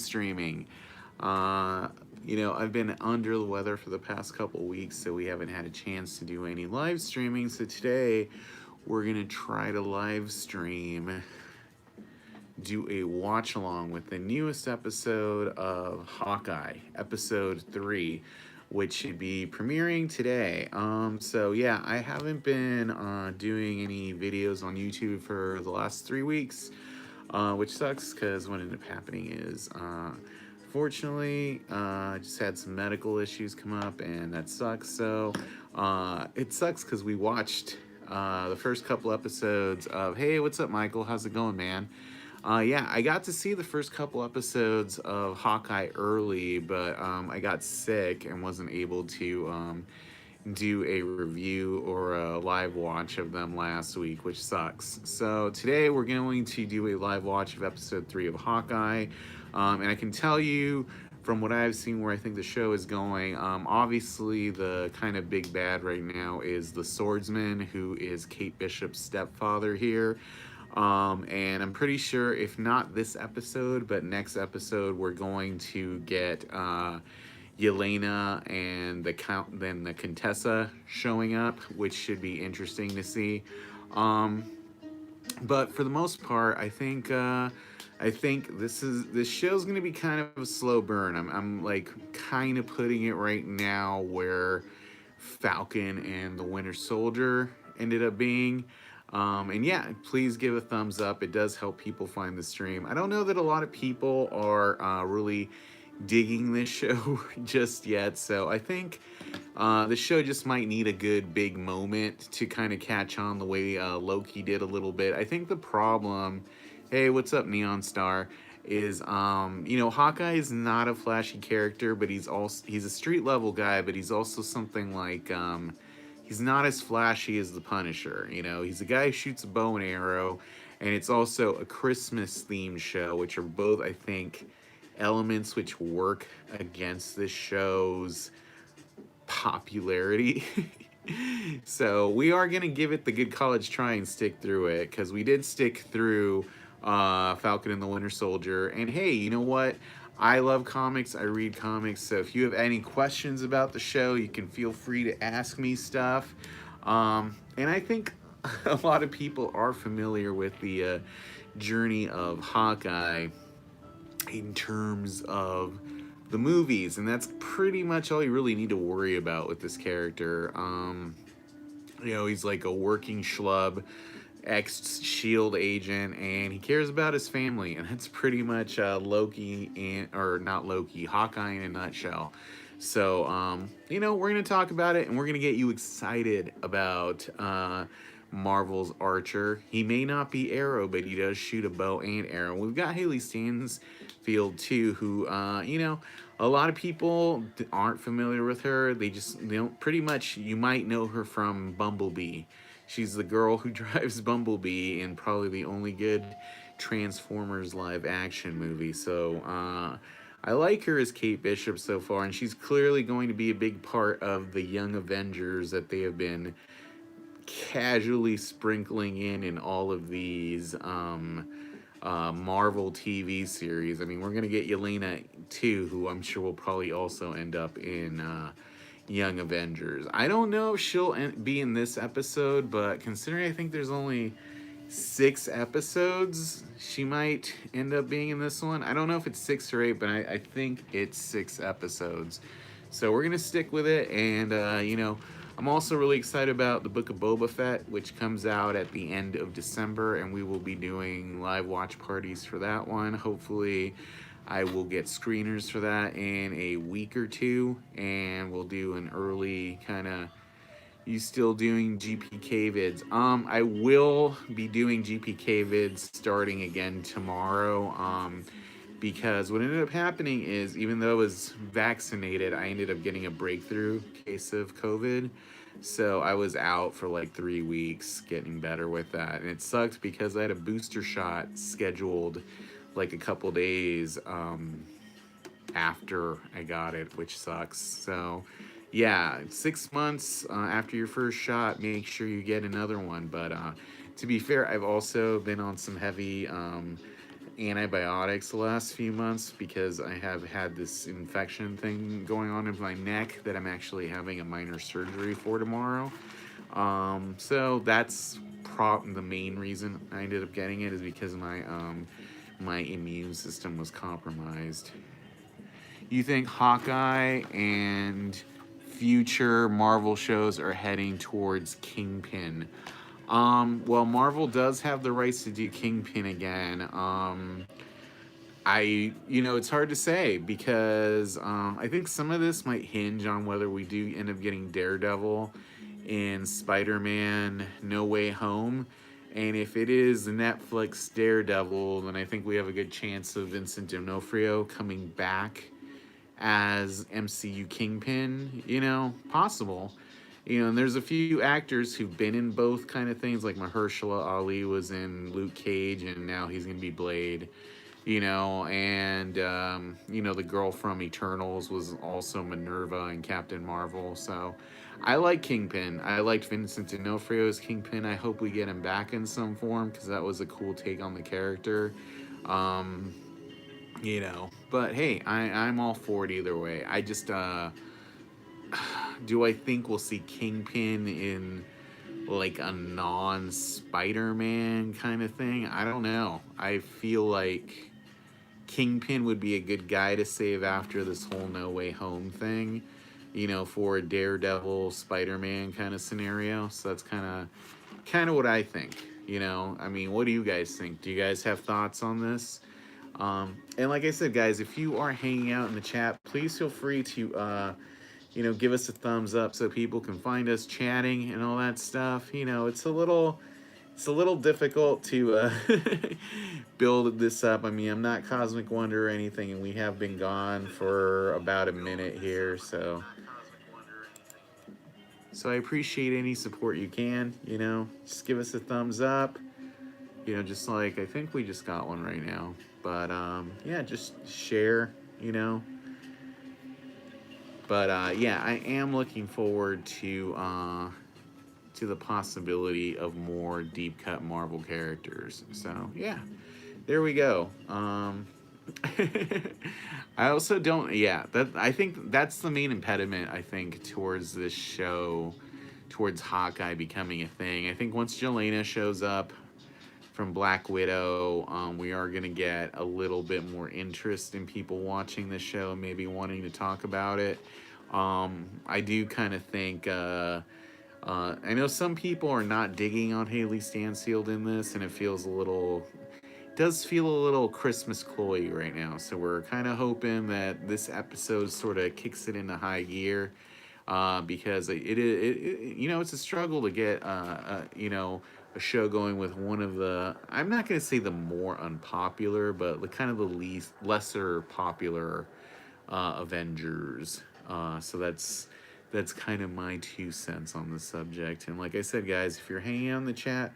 streaming. I've been under the weather for the past couple weeks, so we haven't had a chance to do any live streaming. So today we're gonna try to live stream, do a watch along with the newest episode of Hawkeye, episode 3, which should be premiering today. So yeah, I haven't been doing any videos on YouTube for the last 3 weeks, which sucks because what ended up happening is, fortunately, I just had some medical issues come up, and that sucks. So it sucks because we watched the first couple episodes of, hey, what's up, Michael? How's it going, man? Yeah, I got to see the first couple episodes of Hawkeye early, but I got sick and wasn't able to do a review or a live watch of them last week, which sucks. So today we're going to do a live watch of episode 3 of Hawkeye. And I can tell you from what I've seen where I think the show is going, obviously the kind of big bad right now is the swordsman, who is Kate Bishop's stepfather here. And I'm pretty sure if not this episode, but next episode, we're going to get Yelena and the Contessa showing up, which should be interesting to see. But for the most part, I think this show's gonna be kind of a slow burn. I'm like kind of putting it right now where Falcon and the Winter Soldier ended up being. And yeah, please give a thumbs up. It does help people find the stream. I don't know that a lot of people are really digging this show just yet, so I think the show just might need a good big moment to kind of catch on the way Loki did a little bit. I think the problem, hey, what's up, Neon Star, is Hawkeye is not a flashy character, but he's a street level guy, but he's also something like he's not as flashy as the Punisher. He's a guy who shoots a bow and arrow, and it's also a Christmas themed show, which are both, I think, elements which work against this show's popularity. So we are going to give it the good college try and stick through it, because we did stick through Falcon and the Winter Soldier. And hey, you know what? I love comics. I read comics. So if you have any questions about the show, you can feel free to ask me stuff. And I think a lot of people are familiar with the journey of Hawkeye in terms of the movies, and that's pretty much all you really need to worry about with this character. He's like a working schlub, ex-SHIELD agent, and he cares about his family, and that's pretty much Hawkeye in a nutshell. So, we're going to talk about it, and we're going to get you excited about Marvel's Archer. He may not be Arrow, but he does shoot a bow and arrow. We've got Hailee Steinfeld too, who, a lot of people aren't familiar with her. They don't, pretty much, you might know her from Bumblebee. She's the girl who drives Bumblebee in probably the only good Transformers live action movie. So, I like her as Kate Bishop so far, and she's clearly going to be a big part of the Young Avengers that they have been casually sprinkling in all of these Marvel TV series. I mean, we're going to get Yelena too, who I'm sure will probably also end up in Young Avengers. I don't know if she'll be in this episode, but considering I think there's only 6 episodes, she might end up being in this one. I don't know if it's 6 or 8, but I think it's 6 episodes. So we're going to stick with it, and, I'm also really excited about the Book of Boba Fett, which comes out at the end of December, and we will be doing live watch parties for that one. Hopefully, I will get screeners for that in a week or 2, and we'll do an early kind of, you still doing GPK vids? I will be doing GPK vids starting again tomorrow, because what ended up happening is, even though I was vaccinated, I ended up getting a breakthrough case of COVID. So I was out for like 3 weeks getting better with that. And it sucked because I had a booster shot scheduled like a couple days after I got it, which sucks. So yeah, 6 months after your first shot, make sure you get another one. But to be fair, I've also been on some heavy antibiotics the last few months because I have had this infection thing going on in my neck that I'm actually having a minor surgery for tomorrow. So that's the main reason I ended up getting it, is because my immune system was compromised. You think Hawkeye and future Marvel shows are heading towards Kingpin? Well, Marvel does have the rights to do Kingpin again. It's hard to say because I think some of this might hinge on whether we do end up getting Daredevil in Spider-Man No Way Home. And if it is Netflix Daredevil, then I think we have a good chance of Vincent D'Onofrio coming back as MCU Kingpin, possible. And there's a few actors who've been in both kind of things, like Mahershala Ali was in Luke Cage, and now he's going to be Blade, and, the girl from Eternals was also Minerva in Captain Marvel. So I like Kingpin. I liked Vincent D'Onofrio as Kingpin. I hope we get him back in some form because that was a cool take on the character. But hey, I'm all for it either way. I just, do I think we'll see Kingpin in like a non-Spider-Man kind of thing? I don't know. I feel like Kingpin would be a good guy to save after this whole No Way Home thing, for a Daredevil Spider-Man kind of scenario. So that's kind of what I think. What do you guys think? Do you guys have thoughts on this? And like I said, guys, if you are hanging out in the chat, please feel free to, give us a thumbs up so people can find us chatting and all that stuff. It's a little difficult to build this up. I'm not Cosmic Wonder or anything, and we have been gone for about a minute here, so I appreciate any support you can. Just give us a thumbs up. Just like I think we just got one right now. But yeah, just share, But yeah, I am looking forward to the possibility of more deep cut Marvel characters. So yeah, there we go. I also don't. Yeah, I think that's the main impediment. I think towards this show, towards Hawkeye becoming a thing. I think once Jelena shows up from Black Widow, we are going to get a little bit more interest in people watching the show and maybe wanting to talk about it. I do kind of think, I know some people are not digging on Hailee Steinfeld in this, and it does feel a little Christmas cloy right now. So we're kind of hoping that this episode sort of kicks it into high gear, because it's a struggle to get, a show going with one of the, I'm not going to say the more unpopular, but the kind of the lesser popular Avengers. So that's kind of my 2 cents on the subject. And like I said, guys, if you're hanging out in the chat,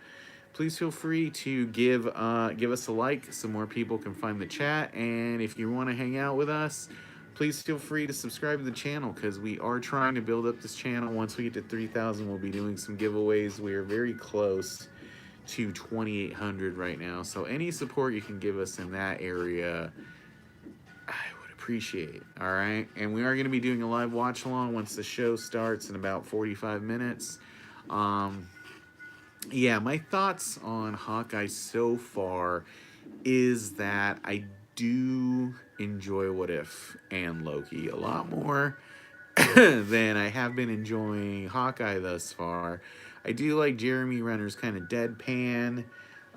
please feel free to give us a like so more people can find the chat. And if you want to hang out with us, please feel free to subscribe to the channel, because we are trying to build up this channel. Once we get to 3,000, we'll be doing some giveaways. We are very close to 2,800 right now. So any support you can give us in that area, I would appreciate. All right. And we are going to be doing a live watch along once the show starts in about 45 minutes. Yeah, my thoughts on Hawkeye so far is that I do enjoy What If and Loki a lot more than I have been enjoying Hawkeye thus far. I do like Jeremy Renner's kind of deadpan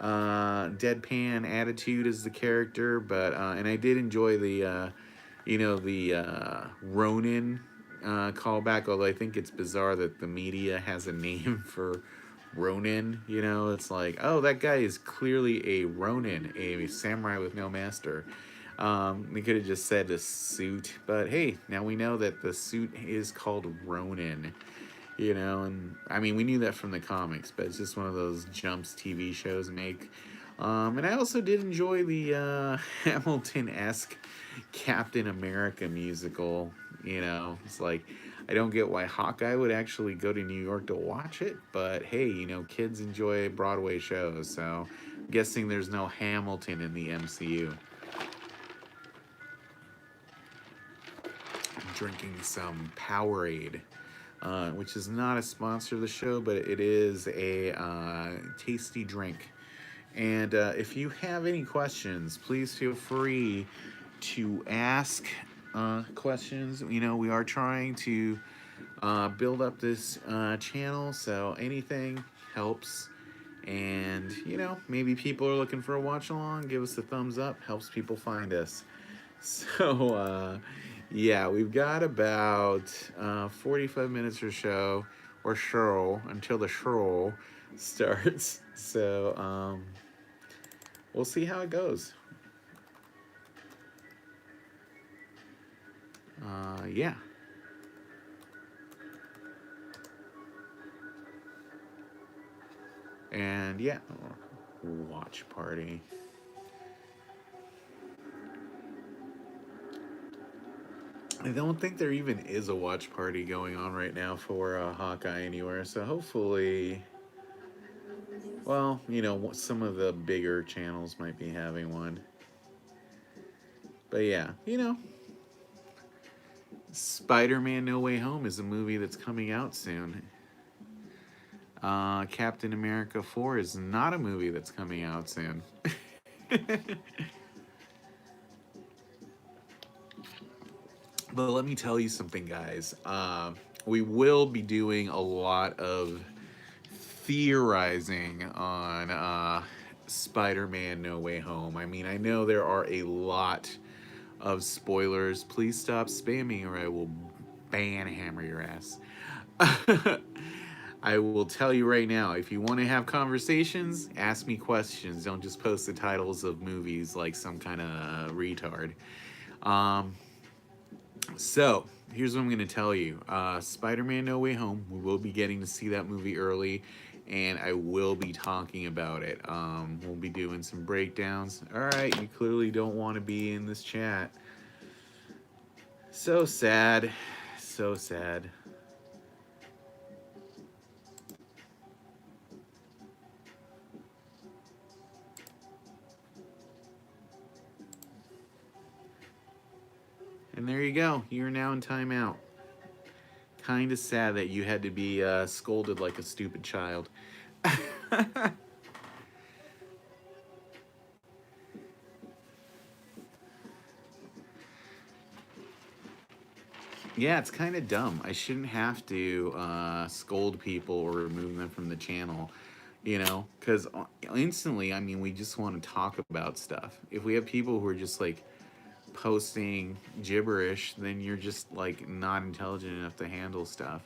attitude as the character, but and I did enjoy the Ronin callback, although I think it's bizarre that the media has a name for Ronin. It's like, oh, that guy is clearly a Ronin, a samurai with no master. They could have just said a suit, but hey, now we know that the suit is called Ronin. And we knew that from the comics, but it's just one of those jumps TV shows make. And I also did enjoy the Hamilton-esque Captain America musical. It's like, I don't get why Hawkeye would actually go to New York to watch it, but hey, kids enjoy Broadway shows, so Guessing there's no Hamilton in the MCU. I'm drinking some Powerade, which is not a sponsor of the show, but it is a tasty drink. And if you have any questions, please feel free to ask questions. You know, we are trying to build up this channel, so anything helps. And, you know, maybe people are looking for a watch along, give us a thumbs up, helps people find us. So, yeah, we've got about 45 minutes or so, until the show starts. So, we'll see how it goes. Yeah. And yeah, watch party. I don't think there even is a watch party going on right now for Hawkeye anywhere. So hopefully, well, you know, some of the bigger channels might be having one. But yeah, you know, Spider-Man No Way Home is a movie that's coming out soon. Captain America 4 is not a movie that's coming out soon. But let me tell you something, guys. We will be doing a lot of theorizing on Spider-Man No Way Home. I mean, I know there are a lot of spoilers. Please stop spamming or I will hammer your ass. I will tell you right now, if you want to have conversations, ask me questions. Don't just post the titles of movies like some kind of retard. So, here's what I'm going to tell you. Spider-Man No Way Home, we will be getting to see that movie early, and I will be talking about it. We'll be doing some breakdowns. Alright, you clearly don't want to be in this chat. So sad. So sad. And there you go. You're now in timeout. Kind of sad that you had to be scolded like a stupid child. Yeah, it's kind of dumb. I shouldn't have to scold people or remove them from the channel, you know? Because instantly, I mean, we just want to talk about stuff. If we have people who are just, like, posting gibberish, then you're just, like, not intelligent enough to handle stuff.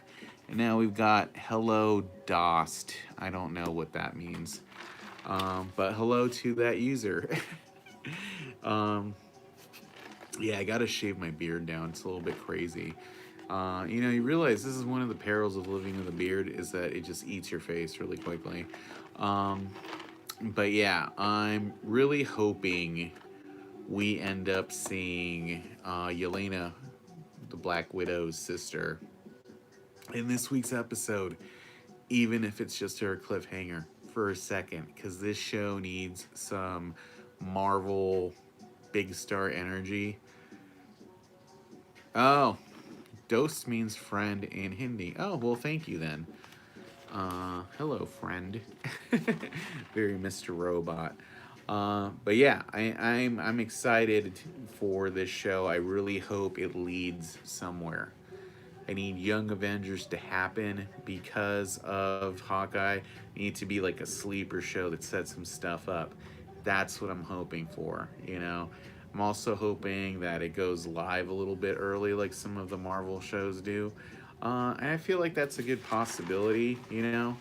And now we've got hello DOST. I don't know what that means. But hello to that user. Yeah, I gotta shave my beard down. It's a little bit crazy. You know, you realize this is one of the perils of living with a beard is that it just eats your face really quickly. But yeah, I'm really hoping we end up seeing Yelena, the Black Widow's sister, in this week's episode, even if it's just her cliffhanger for a second, because this show needs some Marvel big star energy. Oh, dost means friend in Hindi. Oh, well, thank you then. Hello, friend. Very Mr. Robot. But yeah, I'm excited for this show. I really hope it leads somewhere. I need Young Avengers to happen because of Hawkeye. I need to be like a sleeper show that sets some stuff up. That's what I'm hoping for, you know. I'm also hoping that it goes live a little bit early like some of the Marvel shows do. And I feel like that's a good possibility, you know,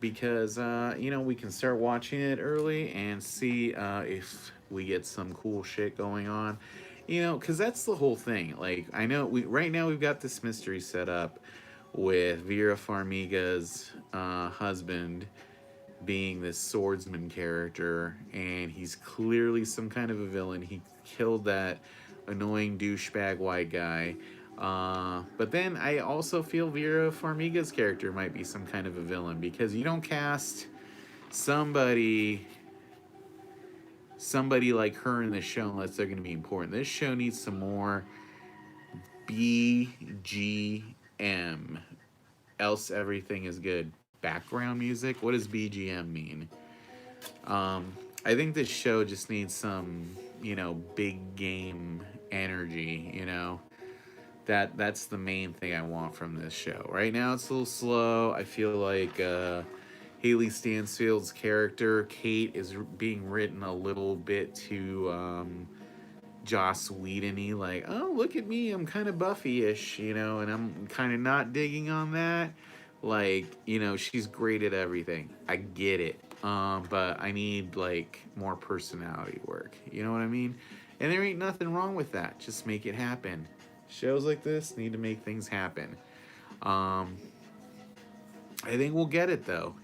because, you know, we can start watching it early and see if we get some cool shit going on. You know, because that's the whole thing. Like, I know right now we've got this mystery set up with Vera Farmiga's husband being this swordsman character, and he's clearly some kind of a villain. He killed that annoying douchebag white guy. But then I also feel Vera Farmiga's character might be some kind of a villain, because you don't cast somebody somebody like her in the show unless they're going to be important. This show needs some more BGM, else everything is good. Background music? What does BGM mean? I think this show just needs some, big game energy, that's the main thing I want from this show. Right now it's a little slow. I feel like Hailee Steinfeld's character, Kate, is being written a little bit too Joss Whedon-y, like, oh, look at me, I'm kind of Buffy-ish, and I'm kind of not digging on that. Like, she's great at everything. I get it. But I need, like, more personality work. You know what I mean? And there ain't nothing wrong with that. Just make it happen. Shows like this need to make things happen. I think we'll get it, though.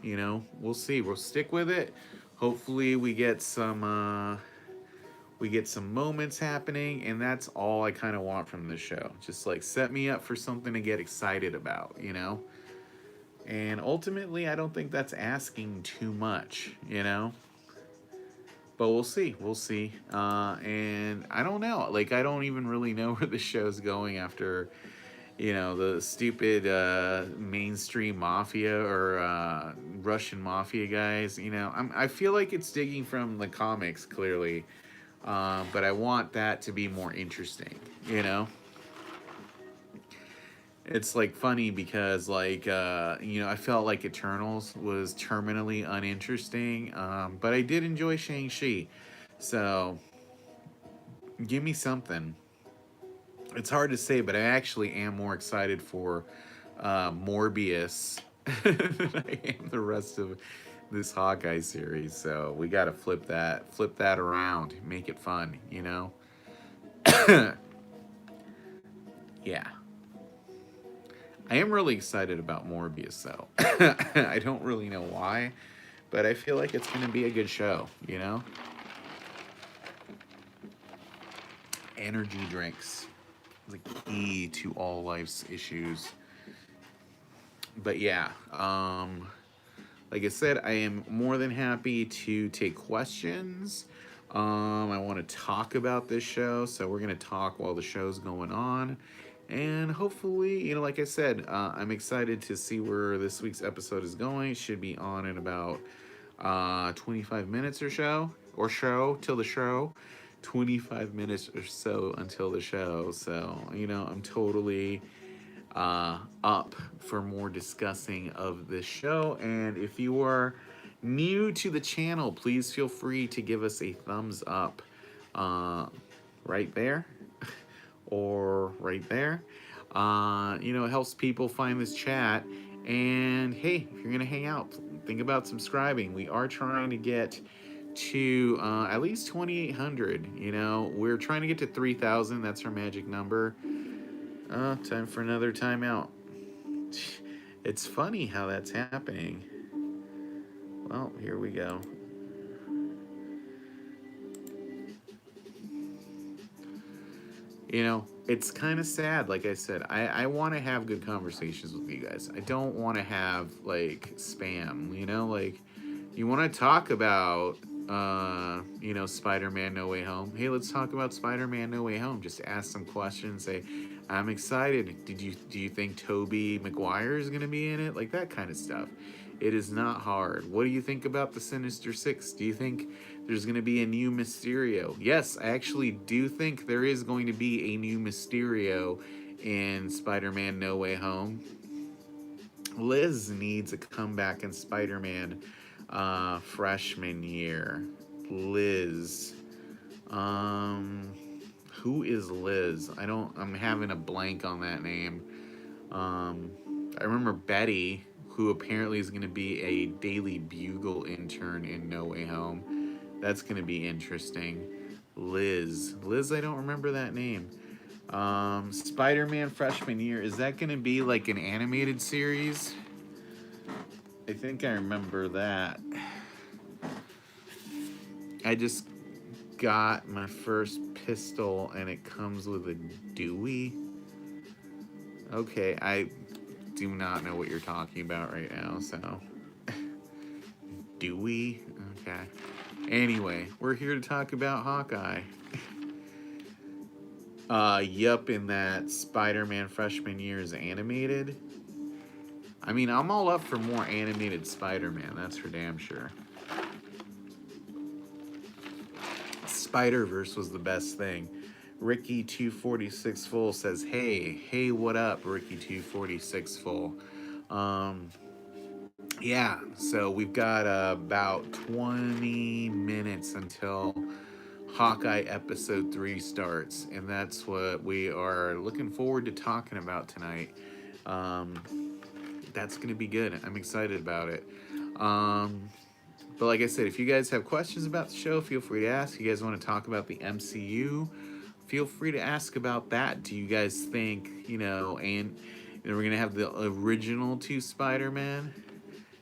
We'll see. We'll stick with it. Hopefully we get some moments happening, and that's all I kind of want from this show. Just like set me up for something to get excited about, And ultimately, I don't think that's asking too much, But we'll see. We'll see. And I don't know. Like, I don't even really know where the show's going after, the stupid mainstream mafia or Russian mafia guys. I feel like it's digging from the comics, clearly. But I want that to be more interesting, It's like funny because I felt like Eternals was terminally uninteresting, but I did enjoy Shang-Chi, so give me something. It's hard to say, but I actually am more excited for Morbius than I am the rest of this Hawkeye series. So we got to flip that around, make it fun, Yeah. I am really excited about Morbius, though. I don't really know why, but I feel like it's going to be a good show, Energy drinks, the key to all life's issues. But yeah, like I said, I am more than happy to take questions. I want to talk about this show, so we're going to talk while the show's going on. And hopefully, like I said, I'm excited to see where this week's episode is going. It should be on in about 25 minutes or till the show. 25 minutes or so until the show. So, I'm totally up for more discussing of this show. And if you are new to the channel, please feel free to give us a thumbs up right there. Or right there. It helps people find this chat. And hey, if you're gonna hang out, think about subscribing. We are trying to get to at least 2,800. We're trying to get to 3,000. That's our magic number. Time for another timeout. It's funny how that's happening. Well, here we go. It's kind of sad. Like I said, I want to have good conversations with you guys. I don't want to have, like, spam, Like, you want to talk about, Spider-Man No Way Home. Hey, let's talk about Spider-Man No Way Home. Just ask some questions. Say, I'm excited. Do you think Tobey Maguire is going to be in it? Like, that kind of stuff. It is not hard. What do you think about the Sinister Six? Do you think there's going to be a new Mysterio? Yes, I actually do think there is going to be a new Mysterio in Spider-Man No Way Home. Liz needs a comeback in Spider-Man freshman year. Liz. Who is Liz? I'm having a blank on that name. I remember Betty, who apparently is going to be a Daily Bugle intern in No Way Home. That's going to be interesting. Liz, I don't remember that name. Spider-Man freshman year, is that going to be like an animated series? I think I remember that. I just got my first pistol and it comes with a Dewey. Okay, I do not know what you're talking about right now, so. Dewey? Okay. Anyway, we're here to talk about Hawkeye. Yup, in that Spider-Man freshman year is animated. I mean, I'm all up for more animated Spider-Man, that's for damn sure. Spider-Verse was the best thing. Ricky246 Full says, hey, what up, Ricky246 Full? Yeah, so we've got about 20 minutes until Hawkeye episode 3 starts, and that's what we are looking forward to talking about tonight. That's going to be good. I'm excited about it. But like I said, if you guys have questions about the show, feel free to ask. If you guys want to talk about the MCU, feel free to ask about that. Do you guys think, and we're going to have the original 2 Spider-Man?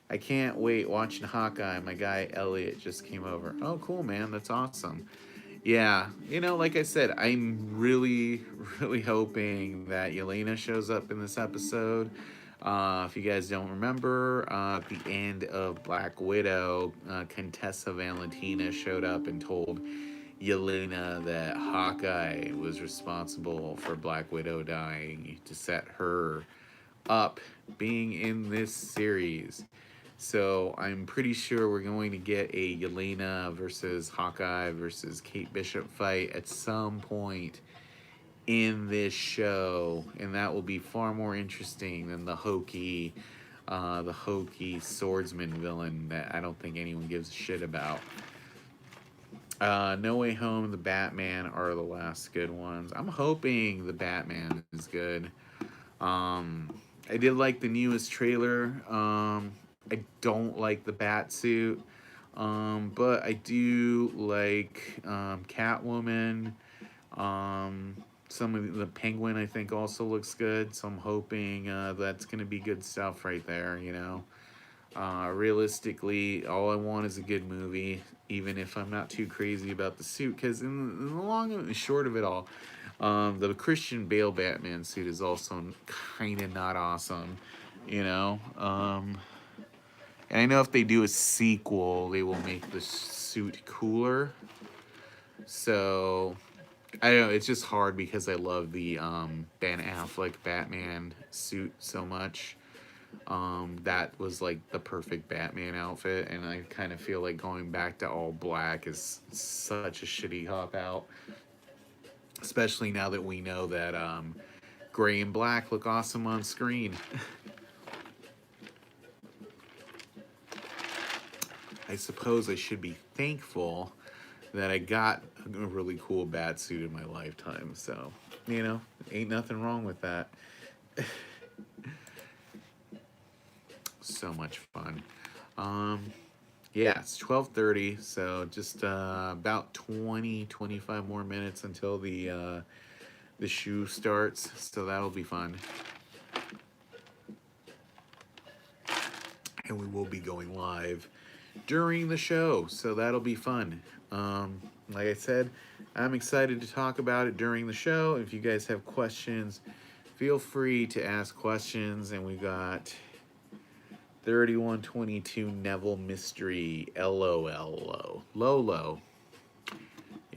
I can't wait watching Hawkeye. My guy Elliot just came over. Oh, cool, man. That's awesome. Yeah, like I said, I'm really, really hoping that Yelena shows up in this episode. If you guys don't remember, at the end of Black Widow, Contessa Valentina showed up and told Yelena that Hawkeye was responsible for Black Widow dying to set her up being in this series. So I'm pretty sure we're going to get a Yelena versus Hawkeye versus Kate Bishop fight at some point in this show, and that will be far more interesting than the hokey swordsman villain that I don't think anyone gives a shit about. No Way Home, the Batman are the last good ones. I'm hoping the Batman is good. I did like the newest trailer. I don't like the bat suit, but I do like Catwoman. Some of the Penguin I think also looks good, so I'm hoping that's going to be good stuff right there, Realistically, all I want is a good movie, even if I'm not too crazy about the suit, because in the long and short of it all, the Christian Bale Batman suit is also kind of not awesome, and I know if they do a sequel, they will make the suit cooler. So, I don't know, it's just hard because I love the Ben Affleck Batman suit so much. That was like the perfect Batman outfit, and I kind of feel like going back to all black is such a shitty cop out. Especially now that we know that gray and black look awesome on screen. I suppose I should be thankful that I got a really cool bat suit in my lifetime. So, ain't nothing wrong with that. So much fun. Yeah, it's 12:30, so just about 25 more minutes until the shoe starts. So that'll be fun. And we will be going live during the show, so that'll be fun. Like I said, I'm excited to talk about it during the show. If you guys have questions, feel free to ask questions. And we got 3122 Neville Mystery LOL Lolo.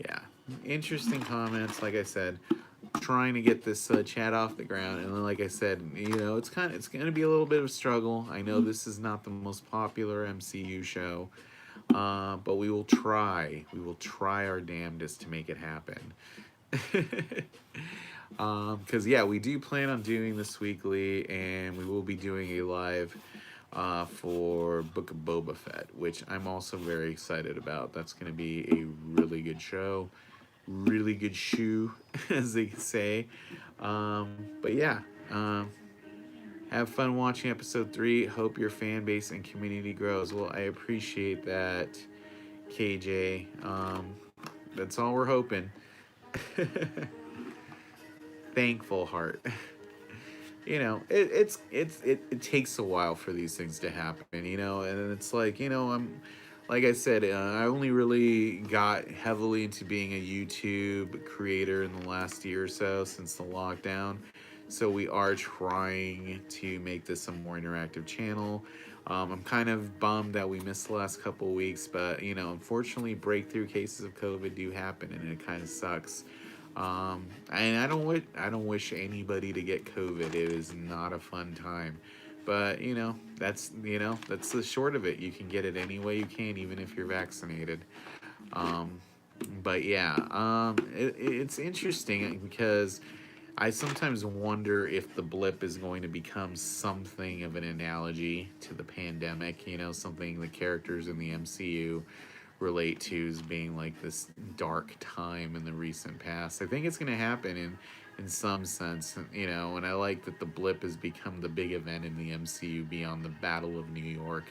Yeah, interesting comments. Like I said, trying to get this chat off the ground, and then like I said, it's going to be a little bit of a struggle. I know this is not the most popular MCU show, but we will try our damnedest to make it happen. Because we do plan on doing this weekly, and we will be doing a live for Book of Boba Fett, which I'm also very excited about. That's going to be a really good show. Really good shoe, as they say. But yeah, have fun watching episode 3. Hope your fan base and community grows. Well, I appreciate that, KJ. That's all we're hoping. Thankful heart. It takes a while for these things to happen, and it's like, like I said, I only really got heavily into being a YouTube creator in the last year or so since the lockdown. So we are trying to make this a more interactive channel. I'm kind of bummed that we missed the last couple of weeks, but you know, unfortunately, breakthrough cases of COVID do happen, and it kind of sucks. And I don't wish anybody to get COVID. It is not a fun time, but that's the short of it. You can get it any way you can, even if you're vaccinated. Um, but yeah, it's interesting because I sometimes wonder if the blip is going to become something of an analogy to the pandemic, something the characters in the MCU relate to as being like this dark time in the recent past. I think it's going to happen in some sense, and I like that the blip has become the big event in the MCU beyond the Battle of New York.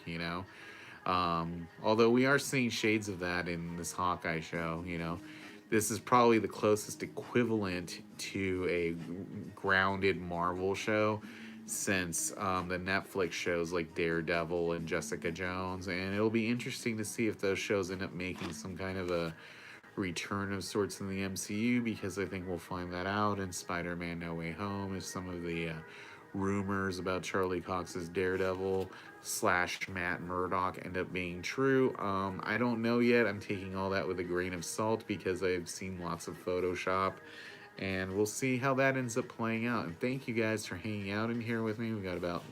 Although we are seeing shades of that in this Hawkeye show. This is probably the closest equivalent to a grounded Marvel show since the Netflix shows like Daredevil and Jessica Jones. And it'll be interesting to see if those shows end up making some kind of a return of sorts in the MCU, because I think we'll find that out in Spider-Man No Way Home if some of the rumors about Charlie Cox's Daredevil slash Matt Murdock end up being true. I don't know yet. I'm taking all that with a grain of salt because I've seen lots of Photoshop, and we'll see how that ends up playing out. And thank you guys for hanging out in here with me. We got about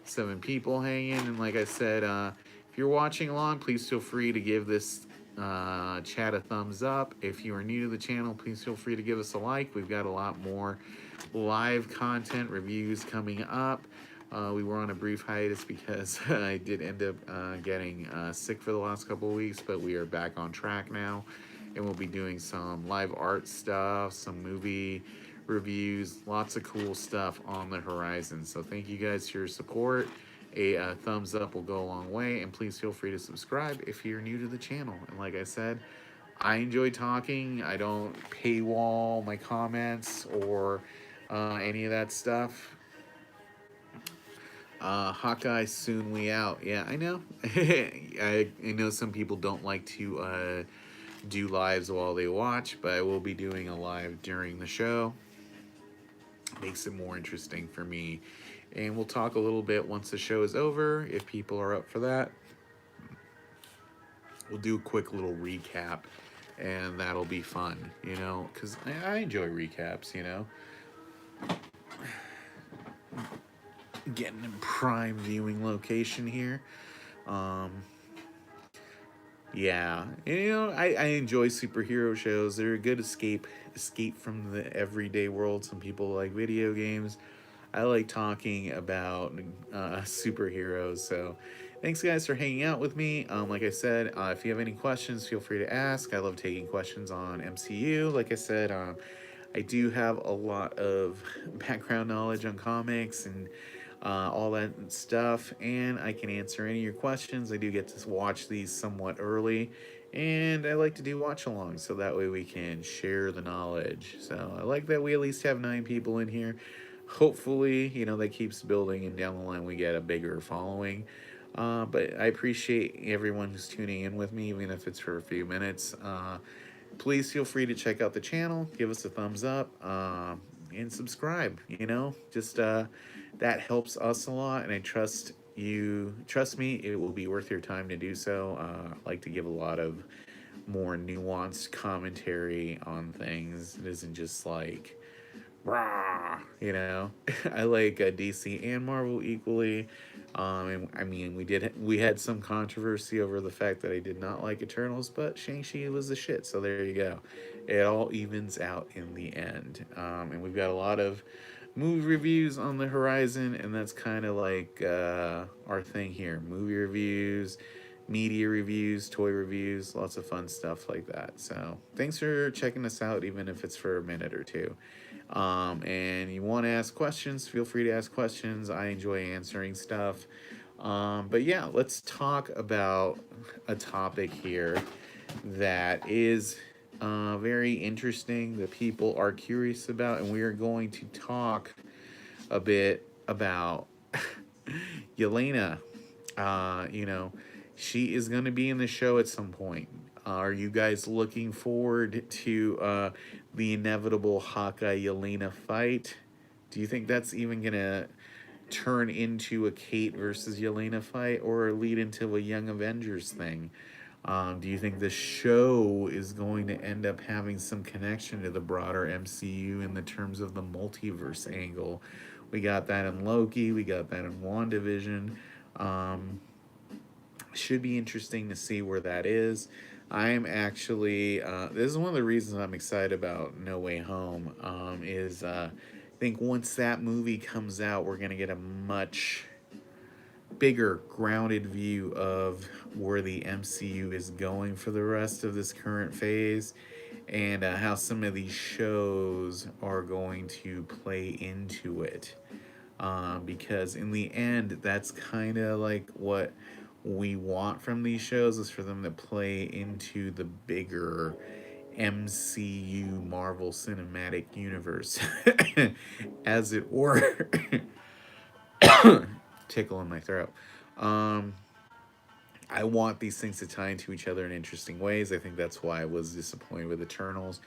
7 people hanging, and like I said, if you're watching along, please feel free to give this chat a thumbs up. If you are new to the channel, please feel free to give us a like. We've got a lot more live content reviews coming up. We were on a brief hiatus because I did end up getting sick for the last couple of weeks, but we are back on track now, and we'll be doing some live art stuff, some movie reviews, lots of cool stuff on the horizon. So thank you guys for your support. A thumbs up will go a long way, and please feel free to subscribe if you're new to the channel. And like I said, I enjoy talking. I don't paywall my comments or any of that stuff. Hawkeye, soon we out. Yeah, I know. I know some people don't like to do lives while they watch, but I will be doing a live during the show. Makes it more interesting for me. And we'll talk a little bit once the show is over, if people are up for that. We'll do a quick little recap, and that'll be fun, because I enjoy recaps. Getting in prime viewing location here. Yeah, I enjoy superhero shows. They're a good escape from the everyday world. Some people like video games. I like talking about superheroes. So thanks guys for hanging out with me. Like I said, if you have any questions, feel free to ask. I love taking questions on MCU. Like I said, I do have a lot of background knowledge on comics and all that stuff, and I can answer any of your questions. I do get to watch these somewhat early, and I like to do watch-alongs, so that way we can share the knowledge. So I like that we at least have 9 people in here. Hopefully, that keeps building, and down the line we get a bigger following. But I appreciate everyone who's tuning in with me, even if it's for a few minutes. Please feel free to check out the channel, give us a thumbs up, and subscribe. Just that helps us a lot, and I trust me, it will be worth your time to do so. I like to give a lot of more nuanced commentary on things. It isn't just like rah, I like DC and Marvel equally. And I mean, we had some controversy over the fact that I did not like Eternals, but Shang-Chi was the shit, so there you go. It all evens out in the end. And we've got a lot of movie reviews on the horizon, and that's kind of like our thing here. Movie reviews, media reviews, toy reviews, lots of fun stuff like that. So thanks for checking us out, even if it's for a minute or two. And you want to ask questions, feel free to ask questions. I enjoy answering stuff. But yeah, let's talk about a topic here that is very interesting, that people are curious about, and we are going to talk a bit about Yelena. She is going to be in the show at some point. Are you guys looking forward to the inevitable Hawkeye Yelena fight? Do you think that's even gonna turn into a Kate versus Yelena fight or lead into a Young Avengers thing? Do you think the show is going to end up having some connection to the broader MCU in the terms of the multiverse angle? We got that in Loki, we got that in WandaVision. Should be interesting to see where that is. I am actually, this is one of the reasons I'm excited about No Way Home, I think once that movie comes out, we're going to get a much bigger, grounded view of where the MCU is going for the rest of this current phase, and how some of these shows are going to play into it. Because in the end, that's kind of like what we want from these shows, is for them to play into the bigger MCU Marvel Cinematic Universe, as it were. Tickle in my throat. Um, I want these things to tie into each other in interesting ways. I think that's why I was disappointed with Eternals,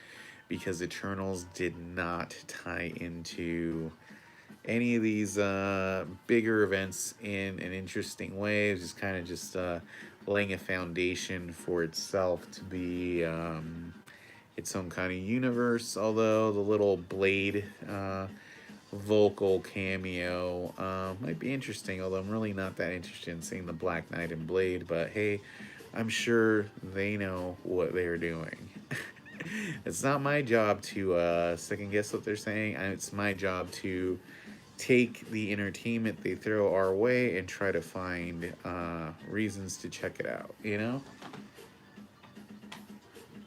because Eternals did not tie into any of these bigger events in an interesting way. It was just kind of just laying a foundation for itself to be its own kind of universe. Although the little Blade vocal cameo might be interesting, although I'm really not that interested in seeing the Black Knight and Blade. But hey, I'm sure they know what they're doing. It's not my job to second guess what they're saying. It's my job to take the entertainment they throw our way and try to find reasons to check it out, you know?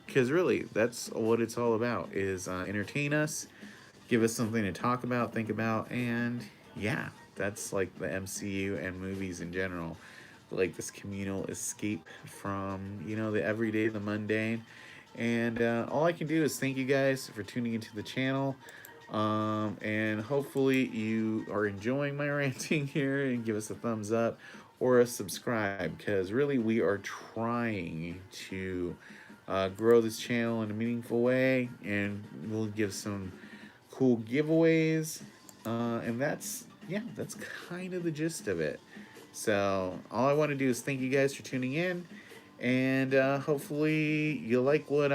Because really, that's what it's all about, is entertain us, give us something to talk about, think about, and yeah, that's like the MCU and movies in general. Like this communal escape from, you know, the everyday, the mundane. And all I can do is thank you guys for tuning into the channel. And hopefully you are enjoying my ranting here, and give us a thumbs up or a subscribe, because really we are trying to grow this channel in a meaningful way, and we'll give some cool giveaways. And that's, yeah, that's kind of the gist of it. So all I want to do is thank you guys for tuning in, and hopefully you like what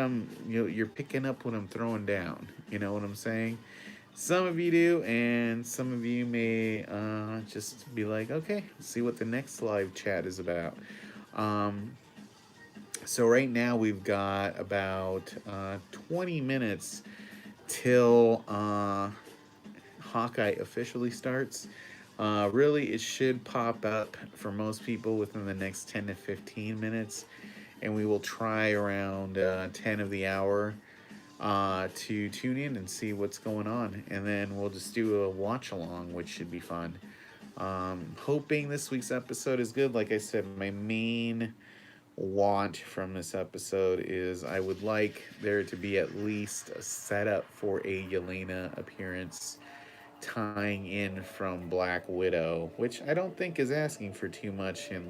you're picking up what I'm throwing down. You know what I'm saying? Some of you do, and some of you may just be like, okay, see what the next live chat is about. So right now we've got about 20 minutes till Hawkeye officially starts. Really, it should pop up for most people within the next 10 to 15 minutes, and we will try around 10 of the hour to tune in and see what's going on, and then we'll just do a watch along, which should be fun. Hoping this week's episode is good. Like I said, my main want from this episode is I would like there to be at least a setup for a Yelena appearance tying in from Black Widow, which I don't think is asking for too much, and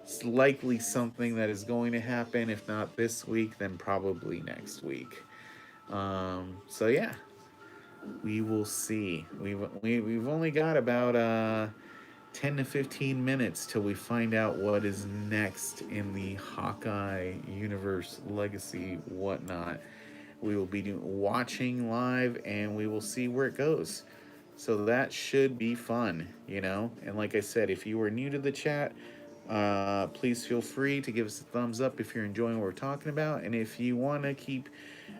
it's likely something that is going to happen. If not this week, then probably next week. So yeah, we will see. We've only got about 10 to 15 minutes till we find out what is next in the Hawkeye universe, legacy, whatnot. We will be watching live, and we will see where it goes. So that should be fun, you know? And like I said, if you are new to the chat, please feel free to give us a thumbs up if you're enjoying what we're talking about. And if you want to keep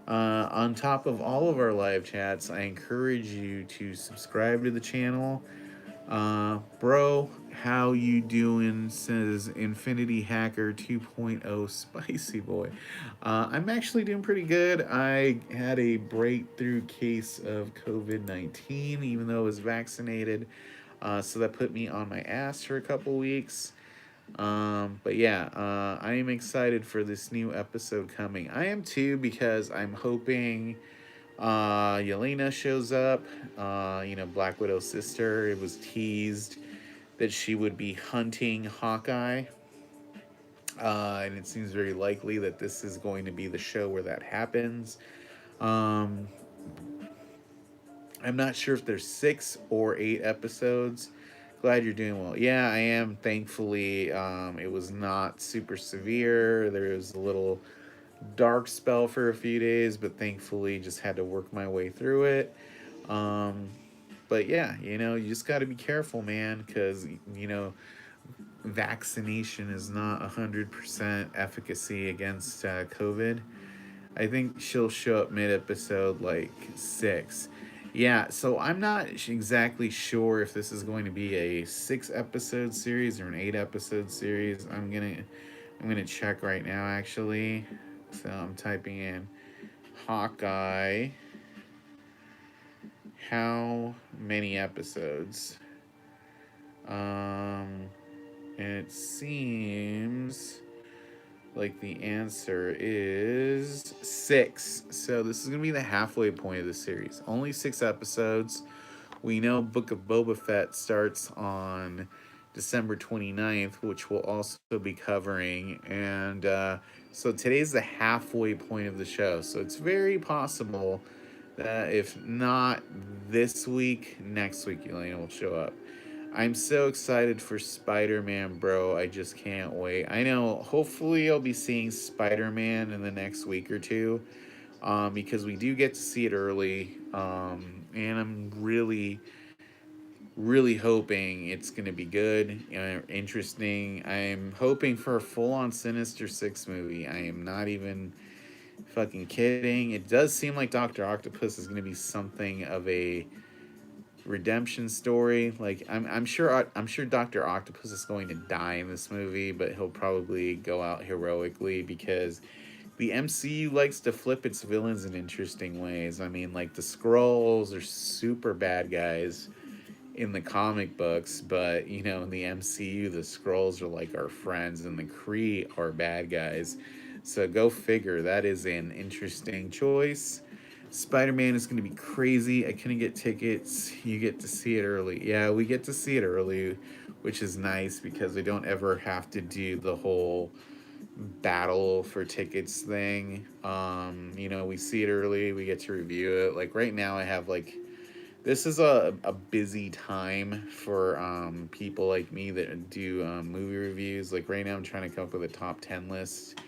on top of all of our live chats, I encourage you to subscribe to the channel. Bro, how you doing? Says Infinity Hacker 2.0 Spicy Boy. I'm actually doing pretty good. I had a breakthrough case of COVID-19, even though I was vaccinated. So that put me on my ass for a couple weeks. But yeah, I am excited for this new episode coming. I am too, because I'm hoping Yelena shows up, you know, Black Widow's sister. It was teased that she would be hunting Hawkeye, and it seems very likely that this is going to be the show where that happens. I'm not sure if there's 6 or 8 episodes. Glad you're doing well. Yeah, I am. Thankfully, it was not super severe. There was a little dark spell for a few days, but thankfully, just had to work my way through it. Um, but yeah, you just got to be careful, man, because vaccination is not 100% efficacy against COVID. I think she'll show up mid episode like 6. Yeah, so I'm not exactly sure if this is going to be a 6 episode series or an 8 episode series. I'm gonna check right now actually. So I'm typing in Hawkeye. How many episodes? Um, and it seems like the answer is 6. So this is going to be the halfway point of the series. Only 6 episodes. We know Book of Boba Fett starts on December 29th, which we'll also be covering. And so today's the halfway point of the show. So it's very possible that if not this week, next week Elena will show up. I'm so excited for Spider-Man, bro. I just can't wait. I know, hopefully I'll be seeing Spider-Man in the next week or two, because we do get to see it early, and I'm really, really hoping it's going to be good, interesting. I'm hoping for a full-on Sinister Six movie. I am not even fucking kidding. It does seem like Dr. Octopus is going to be something of a redemption story. Like I'm sure Dr. Octopus is going to die in this movie, but he'll probably go out heroically because the MCU likes to flip its villains in interesting ways. I mean, like the Skrulls are super bad guys in the comic books, but in the MCU, the Skrulls are like our friends and the Kree are bad guys. So go figure. That is an interesting choice. Spider-Man is going to be crazy. I couldn't get tickets. You get to see it early. Yeah, we get to see it early, which is nice because we don't ever have to do the whole battle for tickets thing. We see it early. We get to review it. Like right now, I have like this is a busy time for people like me that do movie reviews. Like right now, I'm trying to come up with a top 10 list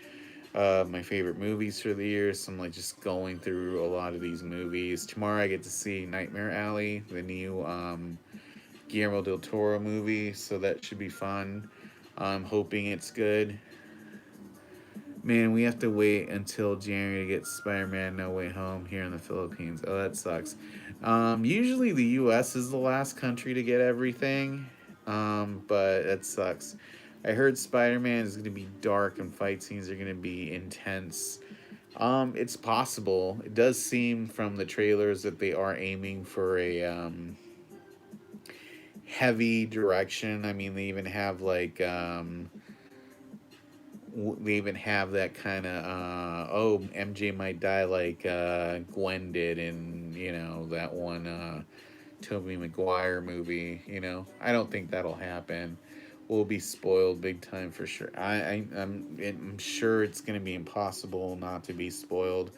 my favorite movies for the year. So I'm like just going through a lot of these movies. Tomorrow I get to see Nightmare Alley, the new Guillermo del Toro movie. So that should be fun. I'm hoping it's good. Man, we have to wait until January to get Spider-Man No Way Home here in the Philippines. Oh, that sucks. Usually the U.S. is the last country to get everything, but that sucks. I heard Spider-Man is going to be dark and fight scenes are going to be intense. It's possible. It does seem from the trailers that they are aiming for a heavy direction. I mean, they even have that kind of MJ might die like Gwen did in that one Tobey Maguire movie. I don't think that'll happen. We'll be spoiled big time for sure. I'm sure it's gonna be impossible not to be spoiled.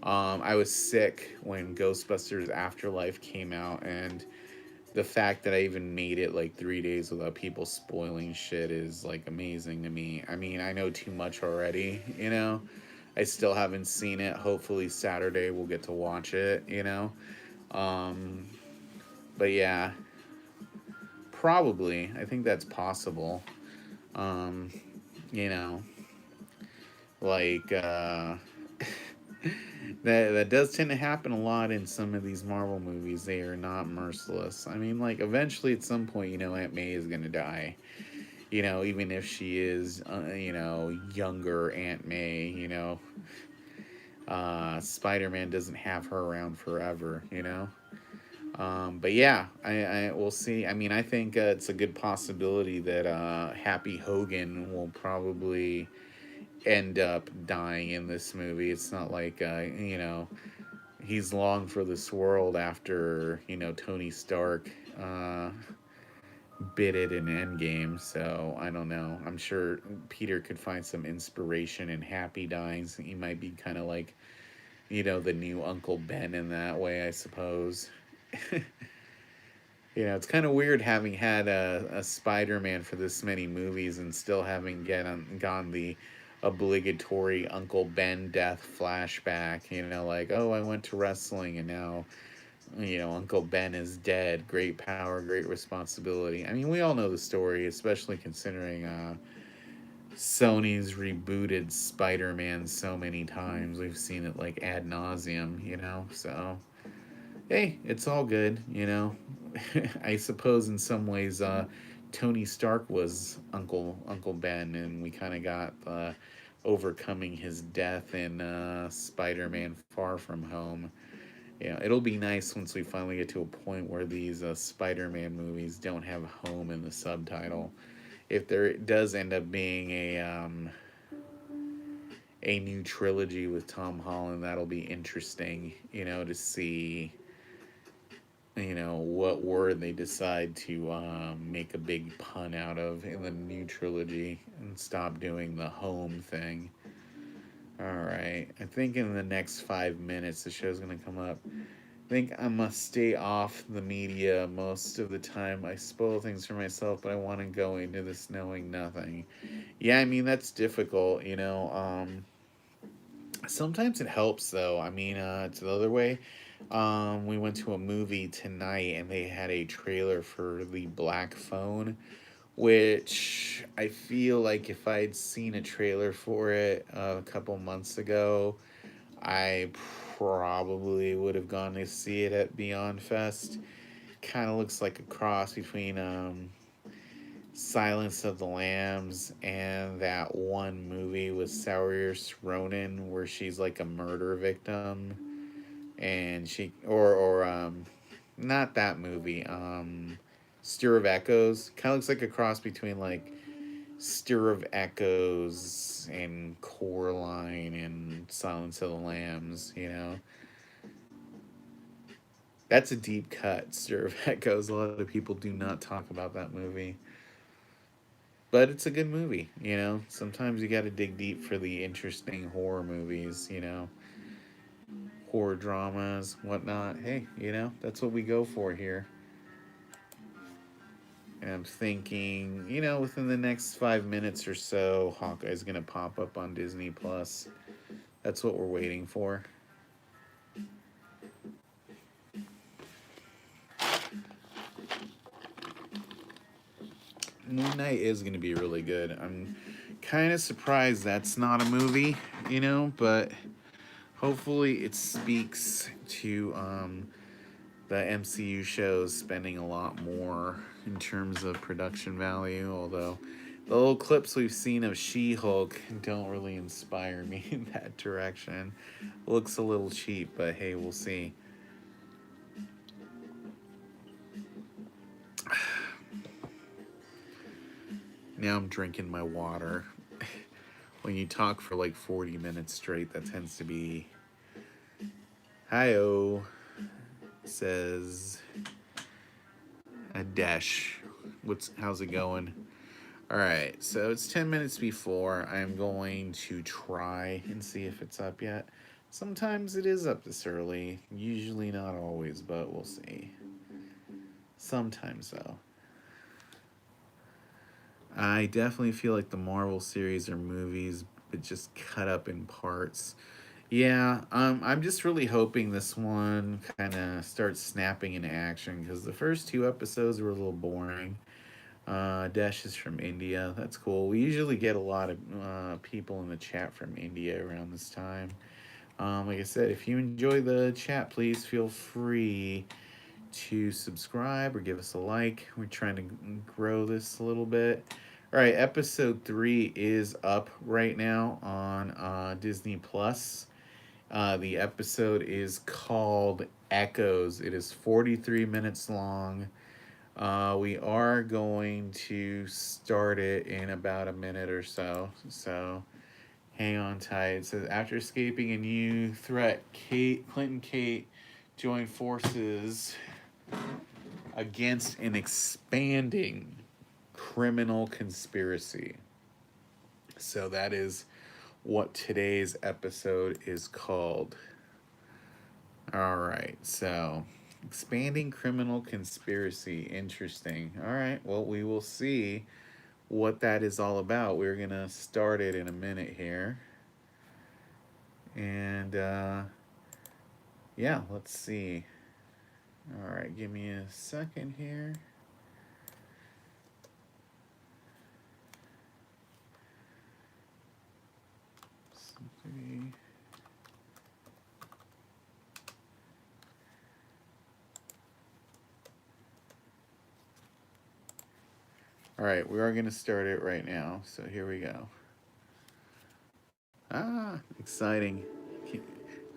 I was sick when Ghostbusters Afterlife came out, and the fact that I even made it like 3 days without people spoiling shit is like amazing to me. I mean, I know too much already. I still haven't seen it. Hopefully Saturday we'll get to watch it. Um, but yeah, probably. I think that's possible. Um, you know, like that does tend to happen a lot in some of these Marvel movies. They are not merciless. I mean, like eventually at some point, Aunt May is gonna die. Even if she is, younger Aunt May. Spider-Man doesn't have her around forever. But yeah, I we'll see. I mean, I think it's a good possibility that Happy Hogan will probably end up dying in this movie. It's not like he's long for this world after Tony Stark bit it in Endgame. So I don't know. I'm sure Peter could find some inspiration in Happy dying. So he might be kind of like the new Uncle Ben in that way, I suppose. It's kind of weird having had a Spider-Man for this many movies and still having gone the obligatory Uncle Ben death flashback. Like, oh, I went to wrestling and now, Uncle Ben is dead. Great power, great responsibility. I mean, we all know the story, especially considering Sony's rebooted Spider-Man so many times. We've seen it like ad nauseum. So hey, it's all good. I suppose in some ways, Tony Stark was Uncle Ben, and we kind of got overcoming his death in Spider-Man: Far From Home. It'll be nice once we finally get to a point where these Spider-Man movies don't have home in the subtitle. If there does end up being a new trilogy with Tom Holland, that'll be interesting. To see what word they decide to make a big pun out of in the new trilogy and stop doing the home thing. All right, I think in the next 5 minutes the show's gonna come up. I think I must stay off the media most of the time. I spoil things for myself, but I want to go into this knowing nothing. Yeah, I mean that's difficult. Sometimes it helps though. I mean, it's the other way. We went to a movie tonight and they had a trailer for the Black Phone, which I feel like if I'd seen a trailer for it a couple months ago, I probably would have gone to see it at Beyond Fest. Kind of looks like a cross between Silence of the Lambs and that one movie with Saoirse Ronan where she's like a murder victim and she or not that movie, Stir of Echoes. Kind of looks like a cross between like Stir of Echoes and Coraline and Silence of the Lambs. That's a deep cut, Stir of Echoes. A lot of people do not talk about that movie. But it's a good movie. Sometimes you got to dig deep for the interesting horror movies. Horror dramas, whatnot. Hey, that's what we go for here. And I'm thinking, within the next 5 minutes or so, Hawkeye's gonna pop up on Disney Plus. That's what we're waiting for. Moon Knight is gonna be really good. I'm kind of surprised that's not a movie, but hopefully it speaks to the MCU shows spending a lot more in terms of production value, although the little clips we've seen of She-Hulk don't really inspire me in that direction. Looks a little cheap, but hey, we'll see. Now I'm drinking my water. When you talk for like 40 minutes straight, that tends to be... Hi-oh, says Adesh. How's it going? Alright, so it's 10 minutes before. I'm going to try and see if it's up yet. Sometimes it is up this early. Usually not always, but we'll see. Sometimes, though. I definitely feel like the Marvel series are movies, but just cut up in parts. Yeah, I'm just really hoping this one kind of starts snapping into action because the first two episodes were a little boring. Dash is from India. That's cool. We usually get a lot of people in the chat from India around this time. Like I said, if you enjoy the chat, please feel free to subscribe or give us a like. We're trying to grow this a little bit. All right, episode 3 is up right now on Disney Plus. The episode is called Echoes. It is 43 minutes long. We are going to start it in about a minute or so. So hang on tight. It says, after escaping a new threat, Clint and Kate join forces against an expanding criminal conspiracy. So that is what today's episode is called. All right, so Expanding criminal conspiracy. Interesting. All right. Well, we will see what that is all about. We're going to start it in a minute here. And yeah, let's see. All right. Give me a second here. All right, we are going to start it right now. So here we go. Ah, exciting.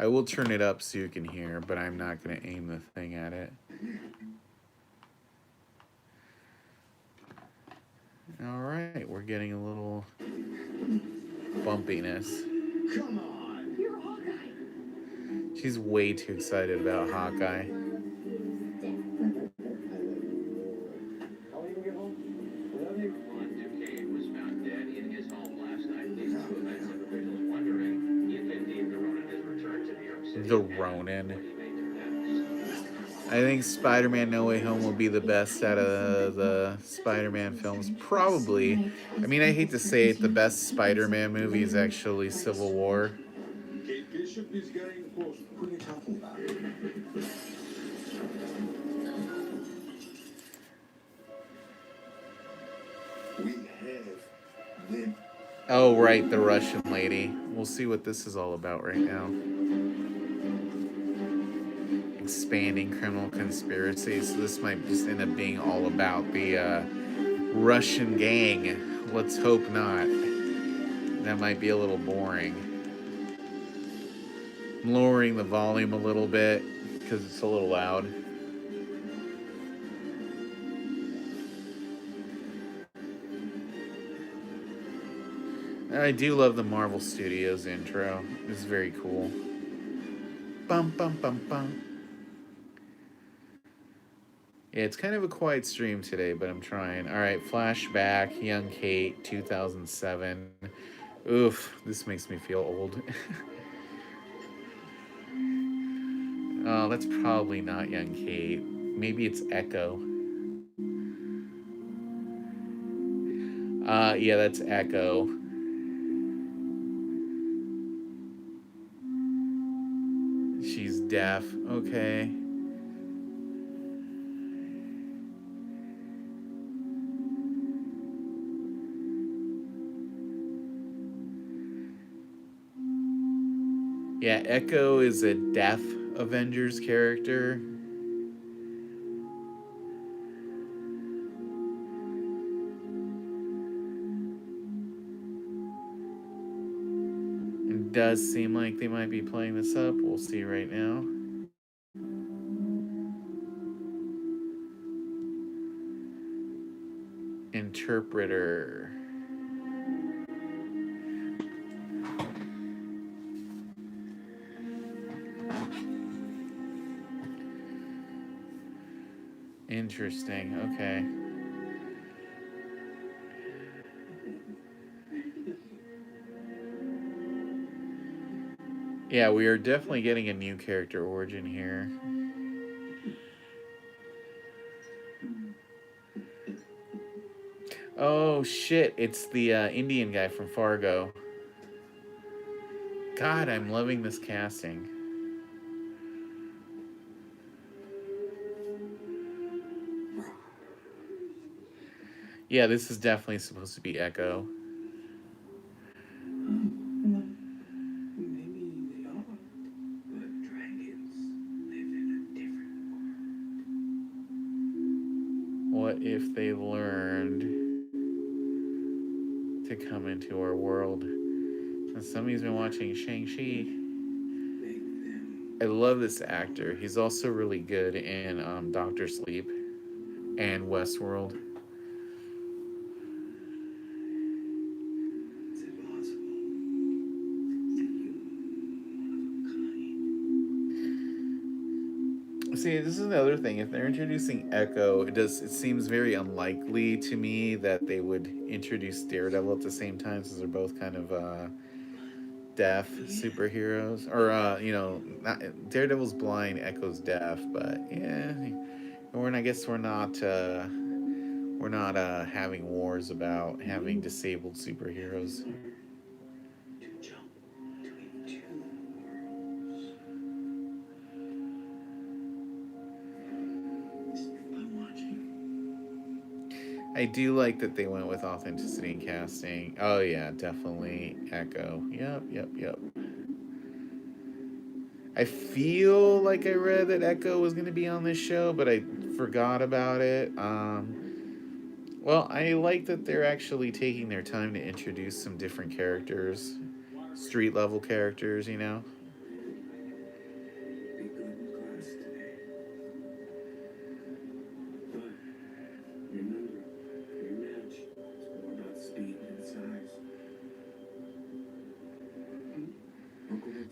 I will turn it up so you can hear, but I'm not going to aim the thing at it. All right, we're getting a little bumpiness. Come on, you're Hawkeye. She's way too excited about Hawkeye. The Ronin. I think Spider-Man No Way Home will be the best out of the Spider-Man films. Probably. I mean, I hate to say it, the best Spider-Man movie is actually Civil War. Kate Bishop is getting close. Who are you talking about? We have them. Oh, right, the Russian lady. We'll see what this is all about right now. Expanding criminal conspiracy. So this might just end up being all about the Russian gang. Let's hope not. That might be a little boring. I'm lowering the volume a little bit because it's a little loud. I do love the Marvel Studios intro. It's very cool. Bum bum bum bum. Yeah, it's kind of a quiet stream today, but I'm trying. All right, flashback, young Kate, 2007. Oof, this makes me feel old. Oh, that's probably not young Kate. Maybe it's Echo. Yeah, that's Echo. She's deaf. Okay. Yeah, Echo is a deaf Avengers character. It does seem like they might be playing this up. We'll see right now. Interpreter. Interesting. Okay. Yeah, we are definitely getting a new character origin here. Oh shit, it's the Indian guy from Fargo. God, I'm loving this casting. Yeah, this is definitely supposed to be Echo. What if they learned to come into our world? And somebody's been watching Shang-Chi. I love this actor. He's also really good in Doctor Sleep and Westworld. See, this is another thing. If they're introducing Echo, it seems very unlikely to me that they would introduce Daredevil at the same time, since they're both kind of deaf superheroes, or you know, Daredevil's blind, Echo's deaf, but yeah, I guess we're not having wars about having disabled superheroes. I do like that they went with authenticity in casting. Oh yeah, definitely Echo. Yep, yep, yep. I feel like I read that Echo was going to be on this show, but I forgot about it. Well, I like that they're actually taking their time to introduce some different characters, street level characters, you know.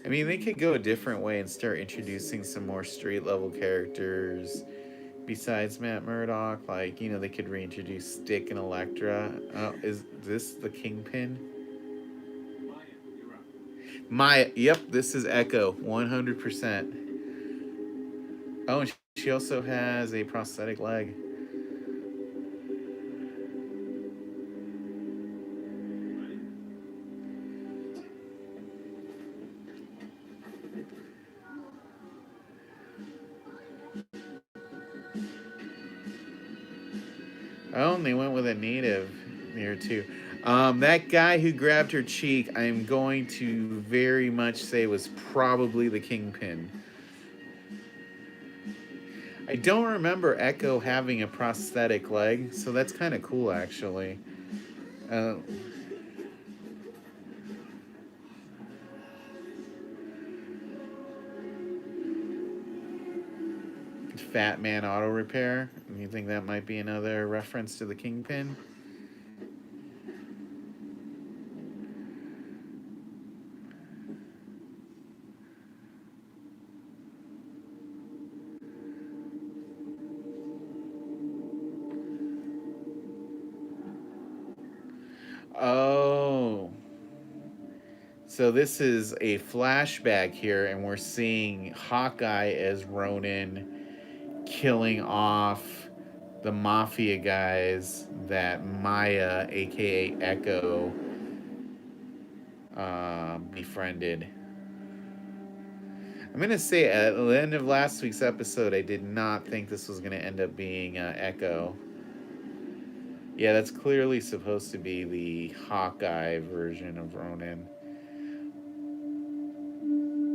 I mean, they could go a different way and start introducing some more street level characters besides Matt Murdock. Like, you know, they could reintroduce Stick and Elektra. Is this the Kingpin? Maya. Yep, this is Echo. 100%. Oh, and she also has a prosthetic leg. Oh, and they went with a native here too. That guy who grabbed her cheek, I'm going to very much say was probably the Kingpin. I don't remember Echo having a prosthetic leg, so that's kind of cool, actually. Uh, Fat Man Auto Repair. You think that might be another reference to the Kingpin? Oh. So this is a flashback here, and we're seeing Hawkeye as Ronin killing off the mafia guys that Maya, aka Echo, befriended. I'm gonna say at the end of last week's episode, I did not think this was gonna end up being Echo. Yeah, that's clearly supposed to be the Hawkeye version of Ronin.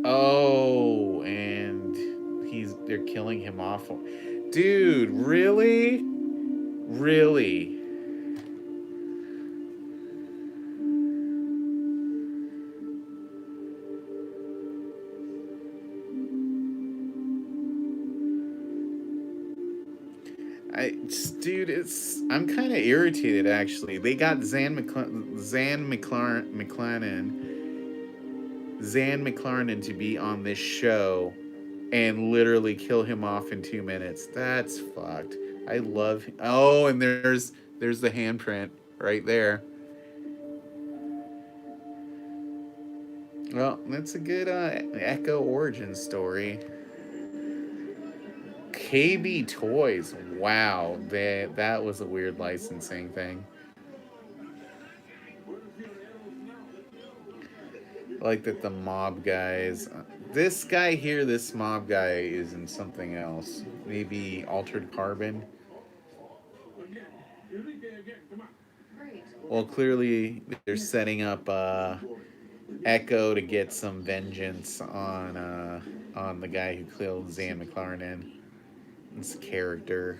Oh, and they're killing him off. Dude, really? Really? Dude, I'm kind of irritated actually. They got Zahn McClarnon to be on this show and literally kill him off in 2 minutes. That's fucked. I love. Oh, and there's the handprint right there. Well, that's a good Echo origin story. KB Toys. Wow, that was a weird licensing thing. I like that the mob guys. This guy here, this mob guy, is in something else. Maybe Altered Carbon. Well, clearly they're setting up Echo to get some vengeance on the guy who killed Zahn McClarnon. This character.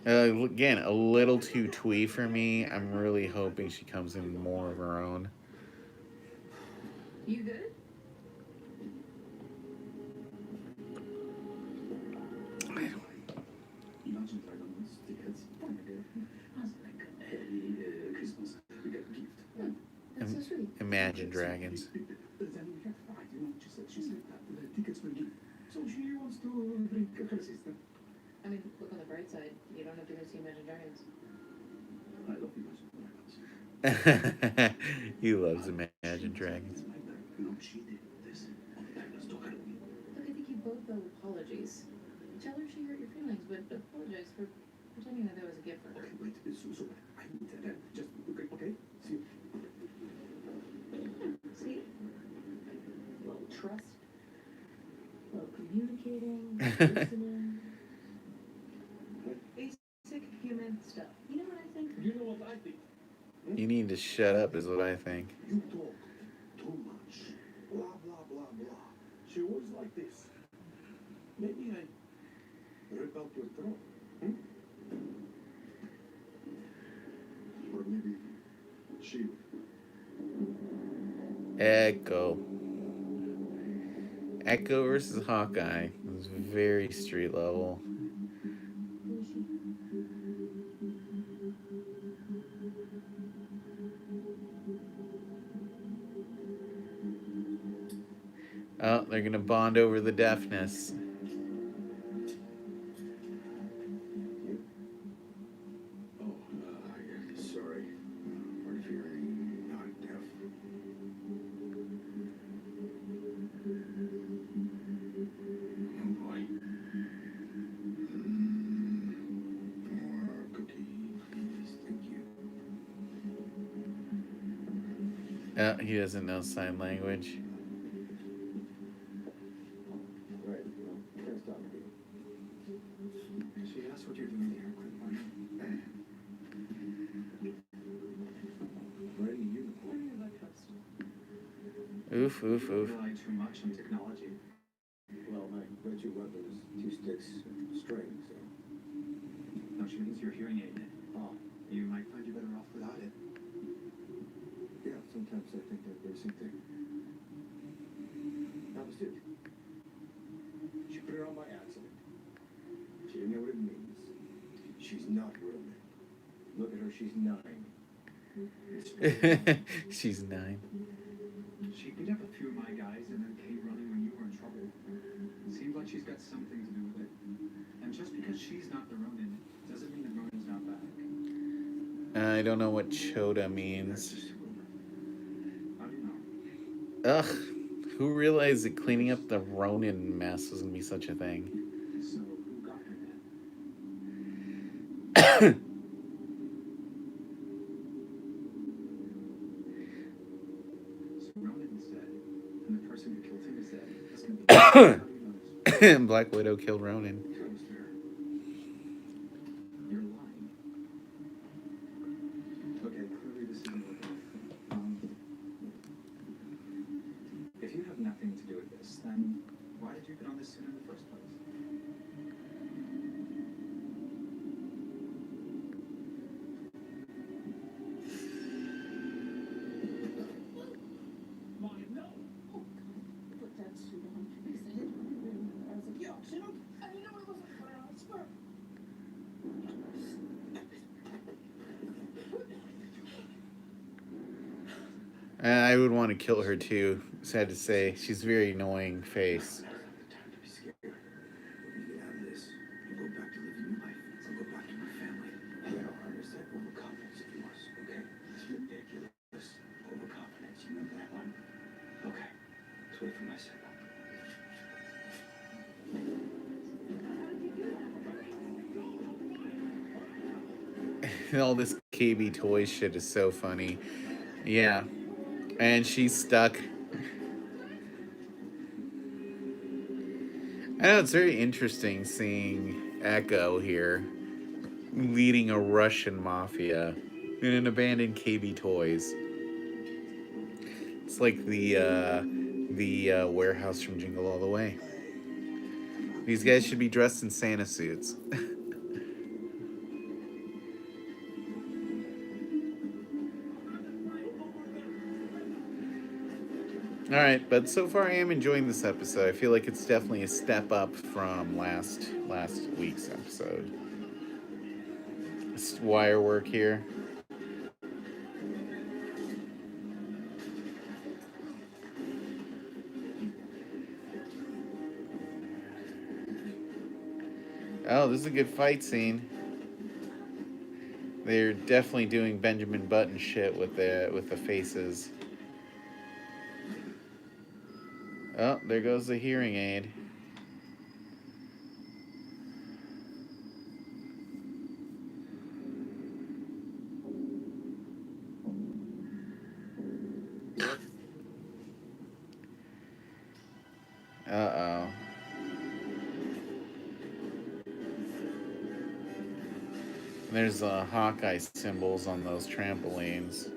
Again, a little too twee for me. I'm really hoping she comes in more of her own. You good? Imagine Dragons. I mean, look on the bright side. You don't have to go see Imagine Dragons. He loves Imagine Dragons. Look, I think you both owe apologies. Tell her she hurt your feelings, but apologize for pretending that was a gift for her. Okay, wait. So I need to just okay. See. See? A little trust. A little communicating, listening. Basic human stuff. You know what I think? You know what I think? You need to shut up, is what I think. You talk too much. Blah blah blah blah. She was like this. Maybe I rip out your throat. Or maybe she. Echo versus Hawkeye. It was very street level. Oh, they're gonna bond over the deafness. Sorry. Hard of hearing, not deaf. Oh boy. More cookie, please. Thank you. Oh, he doesn't know sign language. Right. Can't stop me. She asked what you're doing here, Clint Barton. Writing a unicorn. Oof. Rely too much on technology. Well, my go-to weapon is 2 sticks and string, so. Which means your hearing aid. Oh. You might find you better off without it. Yeah, sometimes I think that there's something. That was it. She put it on by accident. She didn't know what it means. She's not Roman. Look at her, she's 9. She's 9. She beat up a few of my guys and then came running when you were in trouble. Seems like she's got something to do with it. And just because she's not the Ronin doesn't mean the Ronin's not back. I don't know what Chota means. That's just a rumor. How do you know? Ugh. Who realized that cleaning up the Ronin mess was gonna be such a thing? So who got her then? So Ronin's dead, and the person who killed him is dead. That's gonna be. How do you know this? Black Widow killed Ronin. Coaster. You're lying. Okay, clearly this isn't working. If you have nothing to do with this, then why did you get on this suit in the first place? Mom, no! Oh, God. Put that suit on. Because I didn't remember. I was like, yo, shit, I didn't know it wasn't put on. I swear. I would want to kill her too. Sad to say, she's a very annoying face. Now's not the time to be scared. We're gonna get out of this. You go back to living your life. I'll go back to my family. I don't understand overconfidence of yours, okay? It's ridiculous. Overconfidence, you know that one? Okay. Let's wait for my signal. All this KB Toys shit is so funny. Yeah. And she's stuck. I know it's very interesting seeing Echo here leading a Russian mafia in an abandoned KB Toys. It's like the warehouse from Jingle All the Way. These guys should be dressed in Santa suits. All right, but so far I am enjoying this episode. I feel like it's definitely a step up from last week's episode. This wire work here. Oh, this is a good fight scene. They're definitely doing Benjamin Button shit with the faces. Oh, there goes the hearing aid. Uh-oh. There's Hawkeye symbols on those trampolines.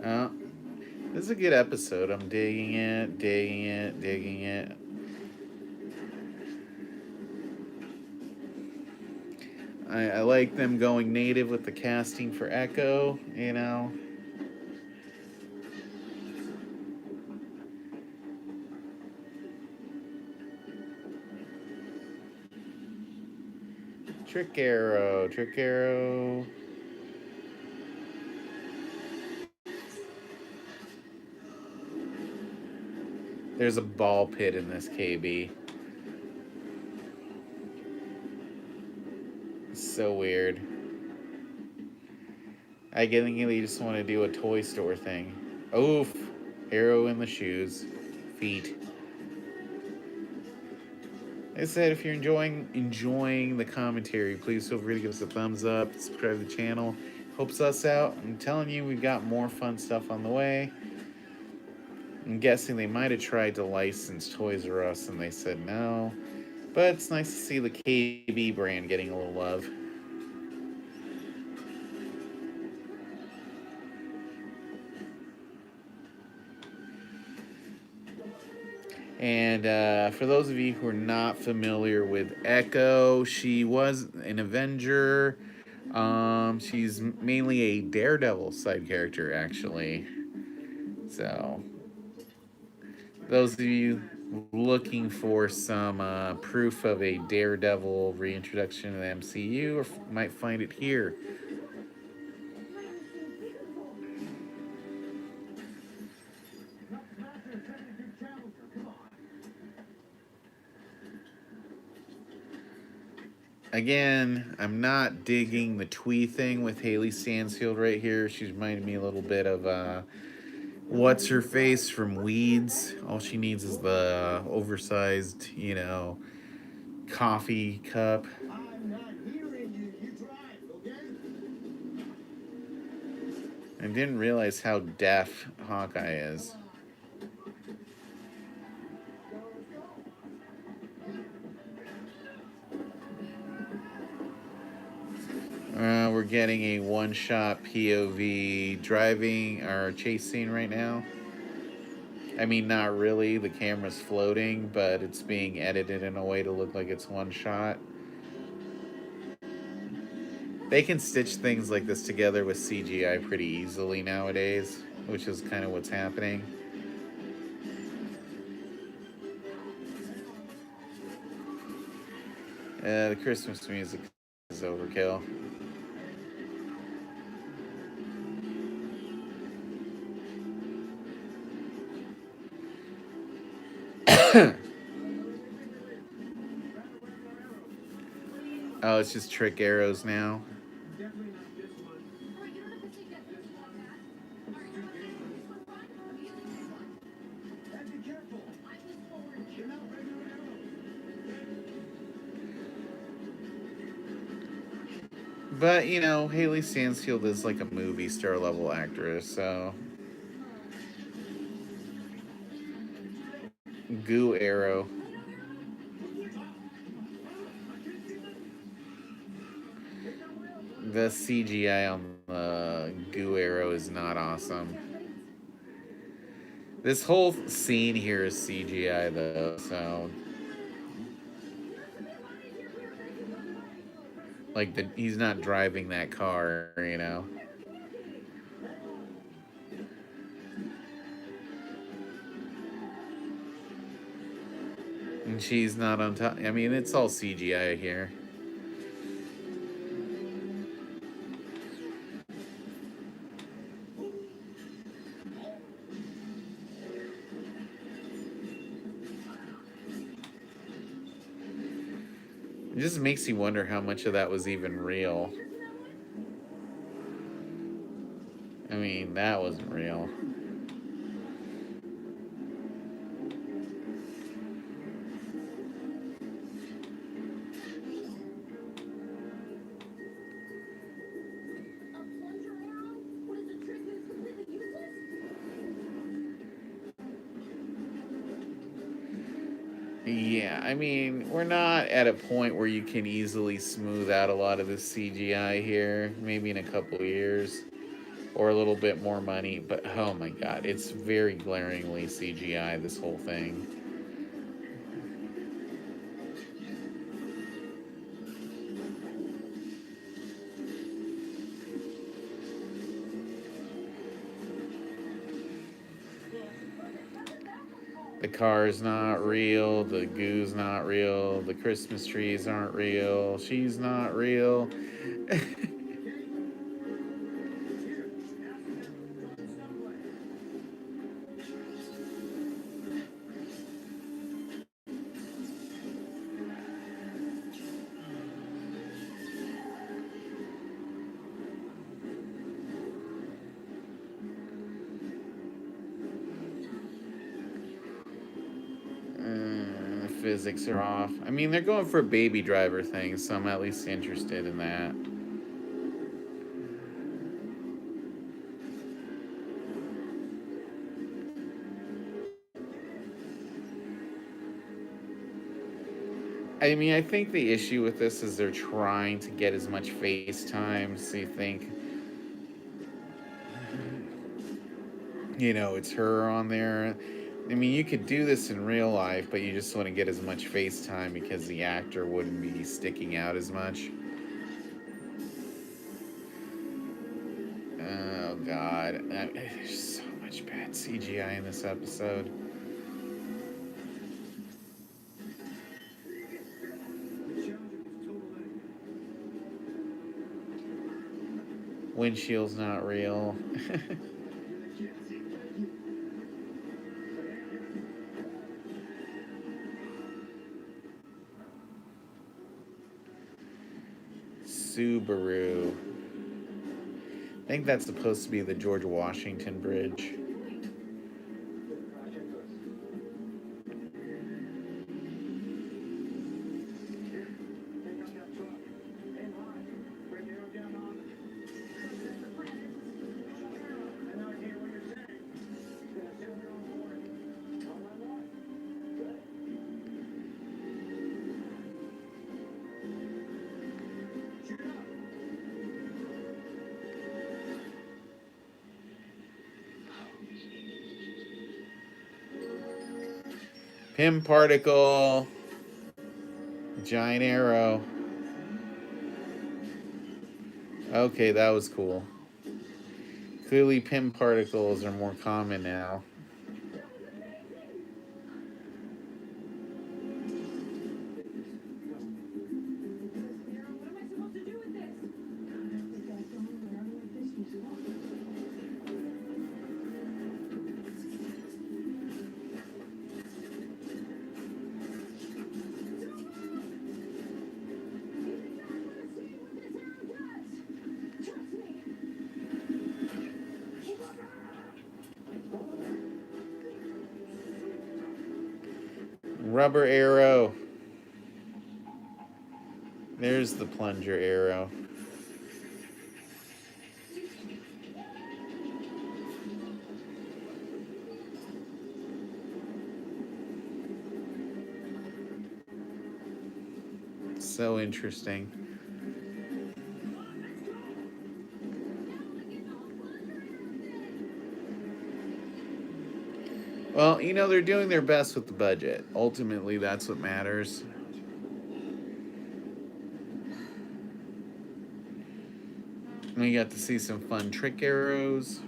Oh, this is a good episode. I'm digging it, digging it, digging it. I like them going native with the casting for Echo, you know. Trick arrow, trick arrow. There's a ball pit in this KB. It's so weird. I get thinking they just want to do a toy store thing. Oof. Arrow in the shoes. Feet. Like I said, if you're enjoying the commentary, please feel free to give us a thumbs up, subscribe to the channel. Helps us out. I'm telling you, we've got more fun stuff on the way. I'm guessing they might have tried to license Toys R Us and they said no. But it's nice to see the KB brand getting a little love. And for those of you who are not familiar with Echo, she was an Avenger. She's mainly a Daredevil side character, actually. So, those of you looking for some proof of a Daredevil reintroduction to the MCU might find it here. Again, I'm not digging the twee thing with Hailee Steinfeld right here. She's reminding me a little bit of what's her face from Weeds. All she needs is the oversized, you know, coffee cup. I'm not hearing you. You drive, okay? I didn't realize how deaf Hawkeye is. We're getting a one-shot POV driving or chase scene right now. I mean, not really. The camera's floating, but it's being edited in a way to look like it's one shot. They can stitch things like this together with CGI pretty easily nowadays, which is kind of what's happening. The Christmas music is overkill. Oh, it's just trick arrows now. But, you know, Hailee Steinfeld is like a movie star level actress, so... Goo arrow. The CGI on the goo arrow is not awesome. This whole scene here is CGI though, so... Like, he's not driving that car, you know? And she's not on top. I mean, it's all CGI here. It just makes you wonder how much of that was even real. I mean, that wasn't real. Yeah, I mean, we're not at a point where you can easily smooth out a lot of the CGI here. Maybe in a couple years. Or a little bit more money. But, oh my god, it's very glaringly CGI, this whole thing. The car's not real, the goo's not real, the Christmas trees aren't real, she's not real. Physics are off. I mean, they're going for a baby driver thing, so I'm at least interested in that. I mean, I think the issue with this is they're trying to get as much face time, so you think, you know, it's her on there. I mean, you could do this in real life, but you just want to get as much face time because the actor wouldn't be sticking out as much. Oh, God. There's so much bad CGI in this episode. Windshield's not real. Subaru. I think that's supposed to be the George Washington Bridge. Pim particle. Giant arrow. Okay, that was cool. Clearly, Pim particles are more common now. Rubber arrow. There's the plunger arrow. So interesting. Well, you know, they're doing their best with the budget. Ultimately, that's what matters. We got to see some fun trick arrows.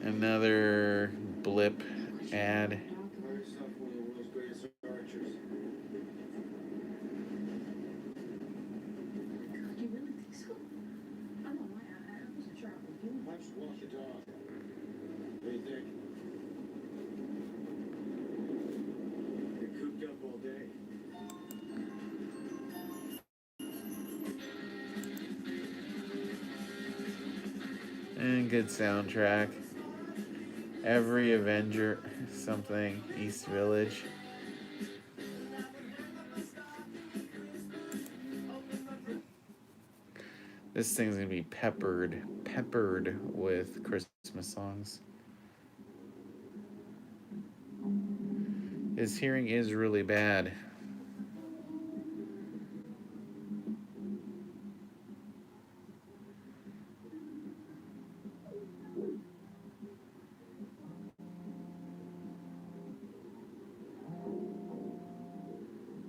Another blip ad. And good soundtrack. Every Avenger something. East Village. This thing's gonna be peppered with Christmas songs. His hearing is really bad.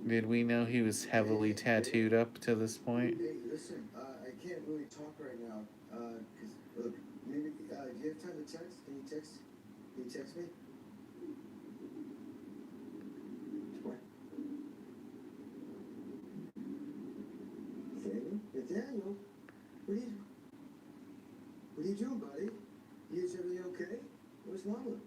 Did we know he was heavily tattooed up to this point? Hey, listen, I can't really talk right now. Cause look, maybe do you have time to text? Can you text? Can you text me? What? Nathaniel, what are you doing, buddy? Is everything okay? What's Mama?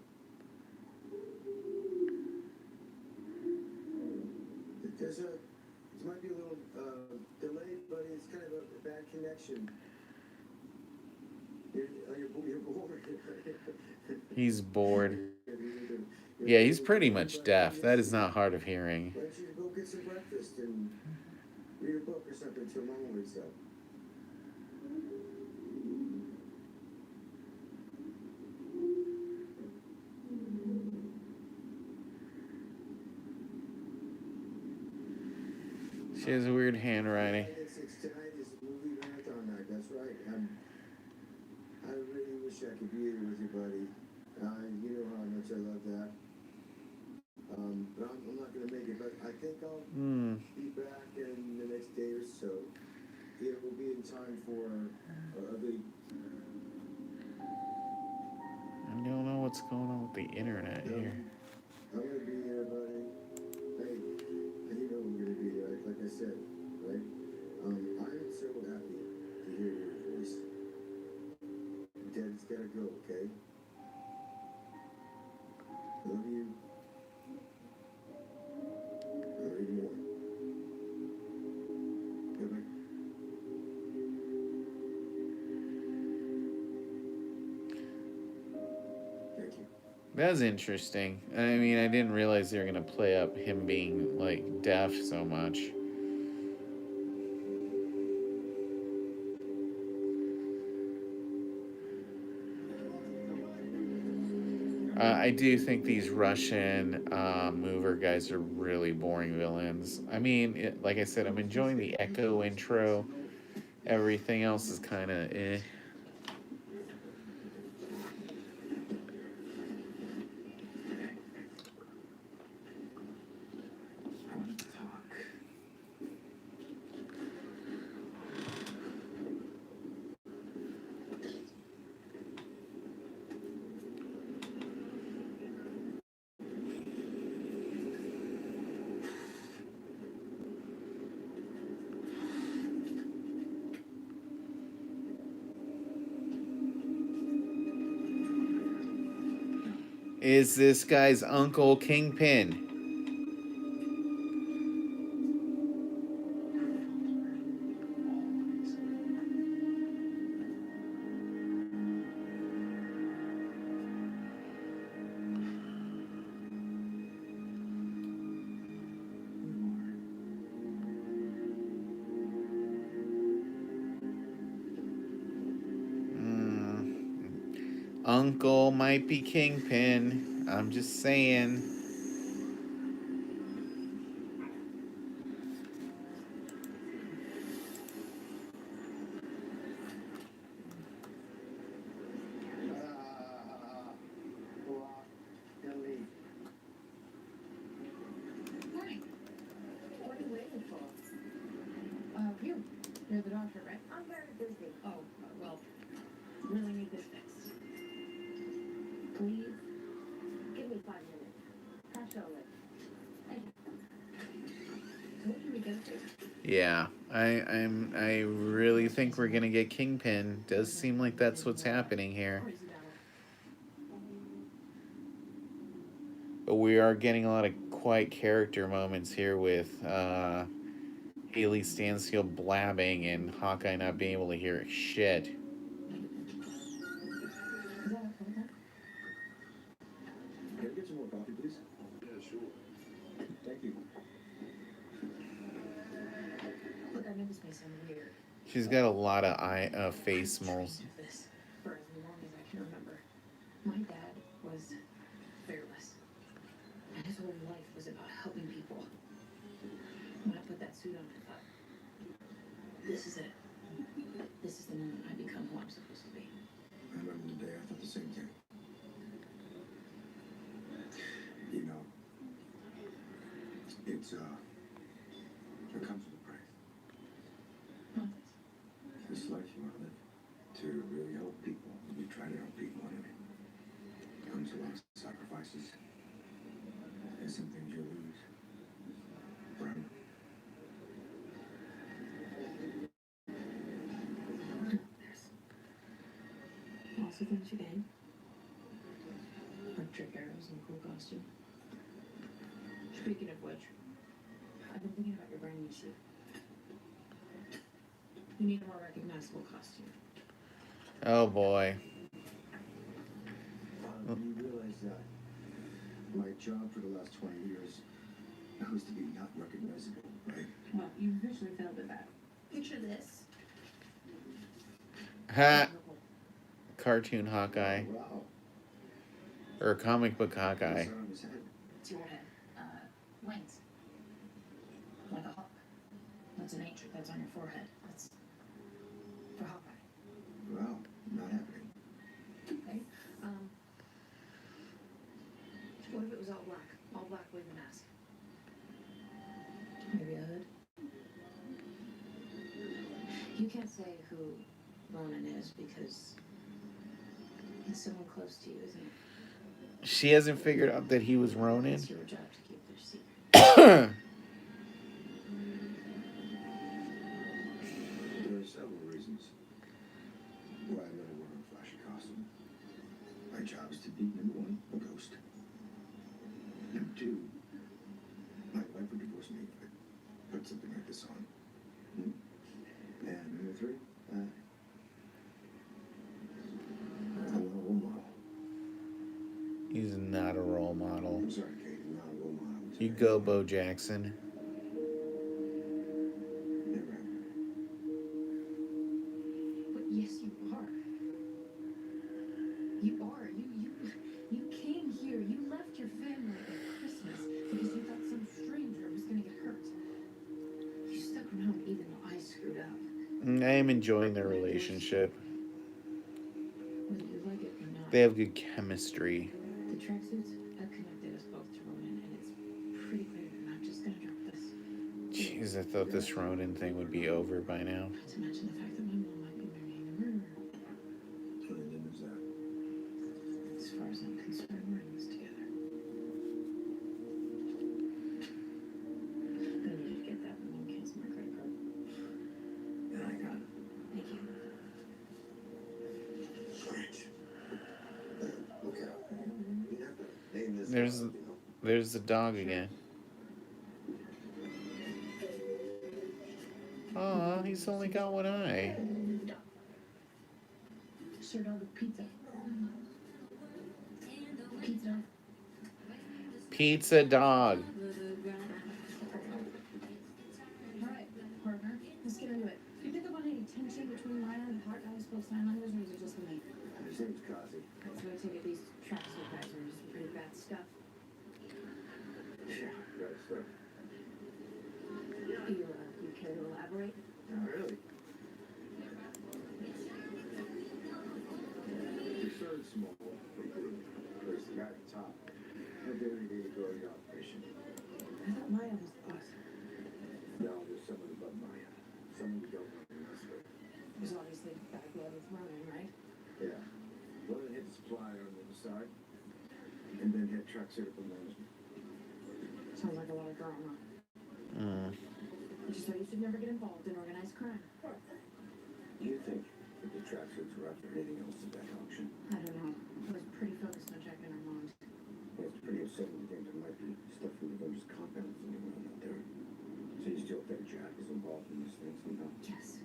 There might be a little delay, buddy. It's kind of a bad connection. You're bored. He's bored. Yeah, he's pretty much deaf. That is not hard of hearing. Why don't you go get some breakfast and read a book or something till Mama wakes up? She has a weird handwriting. It's tonight is movie marathon night. That's right. I really wish I could be there with you, buddy. You know how much I love that. But I'm not gonna make it. But I think I'll be back in the next day or so. It will be in time for a big. I don't know what's going on with the internet here. I'm gonna be there, buddy. Hey, you know I'm gonna be there. Like I said, right? I am so happy to hear your voice. Dad's gotta go, okay? Love you. Love you more. Bye-bye. Thank you. That's interesting. I mean, I didn't realize they were gonna play up him being like deaf so much. I do think these Russian mover guys are really boring villains. I mean, like I said, I'm enjoying the Echo intro. Everything else is kind of eh. I want to talk. Is this guy's uncle Kingpin? Uncle might be Kingpin. I'm just saying. Morning. What are you waiting for? You. You're the doctor, right? I'm very busy. Oh, well, really need this fixed. Please, give me 5 minutes. Cash on it. Thank you. So what should we get to? Yeah, I really think we're gonna get Kingpin. Does seem like that's what's happening here. Or is it But we are getting a lot of quiet character moments here with Hailee Stansfield blabbing and Hawkeye not being able to hear shit. Is that okay with that? Can I get some more coffee, please? Yeah, sure. Thank you. Look, I know this may sound weird. She's got a lot of face moles. I've dreamed of this for as long as I can remember. My dad was fearless. And his whole life was about helping people. When I put that suit on, I thought, this is it. This is the moment I become who I'm supposed to be. I remember the day I thought the same thing. You know, it comes with a price. What? This life you want to live, to really help people. You try to help people, and it comes with lots of sacrifices. There's some things you lose. Forever. There's also things you gain. Like trick arrows and a cool costume. Speaking of which, I've been thinking about your brand new suit. You need a more recognizable costume. Oh boy. You realize that my job for the last 20 years was to be not recognizable, right? Well, you officially failed at that. Picture this. Ha! Cartoon Hawkeye. Wow. Or comic book Hawkeye. What's on his head? It's your head. Wings. Like a hawk. That's an H that's on your forehead. That's for Hawkeye. Wow, not happening. Okay? What if it was all black? All black with a mask? Maybe a hood? You can't say who Ronan is because he's someone close to you, isn't it? She hasn't figured out that he was Ronin. It's your job to keep their secret. There are several reasons why I never wear a flashy costume. My job is to be, number one, a ghost. Number two, my wife would divorce me if I put something like this on. And number three, I'm not a role model. He's not a role model. I'm sorry, Kate, I'm not a role model. You go, Bo Jackson. Never have. But yes, you are. You are. You came here. You left your family at Christmas because you thought some stranger was going to get hurt. You stuck around even though I screwed up. I am enjoying their relationship. Whether you like it or not. They have good chemistry. The tracksuits have connected us both to Ronan, and it's pretty clear you're not just going to drop this. Jeez, I thought this Ronin thing would be over by now. Not to mention the fact that my mom might be marrying a murderer. How many dinners that? As far as I'm concerned, we're in this together. I need you to get that and then cancel my credit card. Yeah, I got it. Thank you. Great. Look out. You have to name this. There's the dog again. Aw, he's only got one eye. Sure dog with pizza. Pizza. Pizza dog. Alright, partner. Let's get into it. Do you pick up on any tension between Ryan and the part guys spoke sign language, or is it just me? His name's Kazi. So I take it these tracksuit guys are just pretty bad stuff. Yeah, right stuff. You care to elaborate? Not really. He started small, but grew. There's the guy at the top. He'll do anything to grow the operation. I thought Maya was the boss. No, there's someone above Maya. Someone we don't want to mess with. There's obviously bad blood with Ronan, right? Yeah. One hit the supplier on the other side, and then hit track surgical management. Sounds like a lot of drama. Just so you should never get involved in organized crime. You think that the track suits were after anything else at that auction? I don't know. I was pretty focused on checking our moms. It's pretty upsetting to think there might be stuff from the Avengers compound floating around out there. So you still think Jack is involved in this thing somehow? Yes.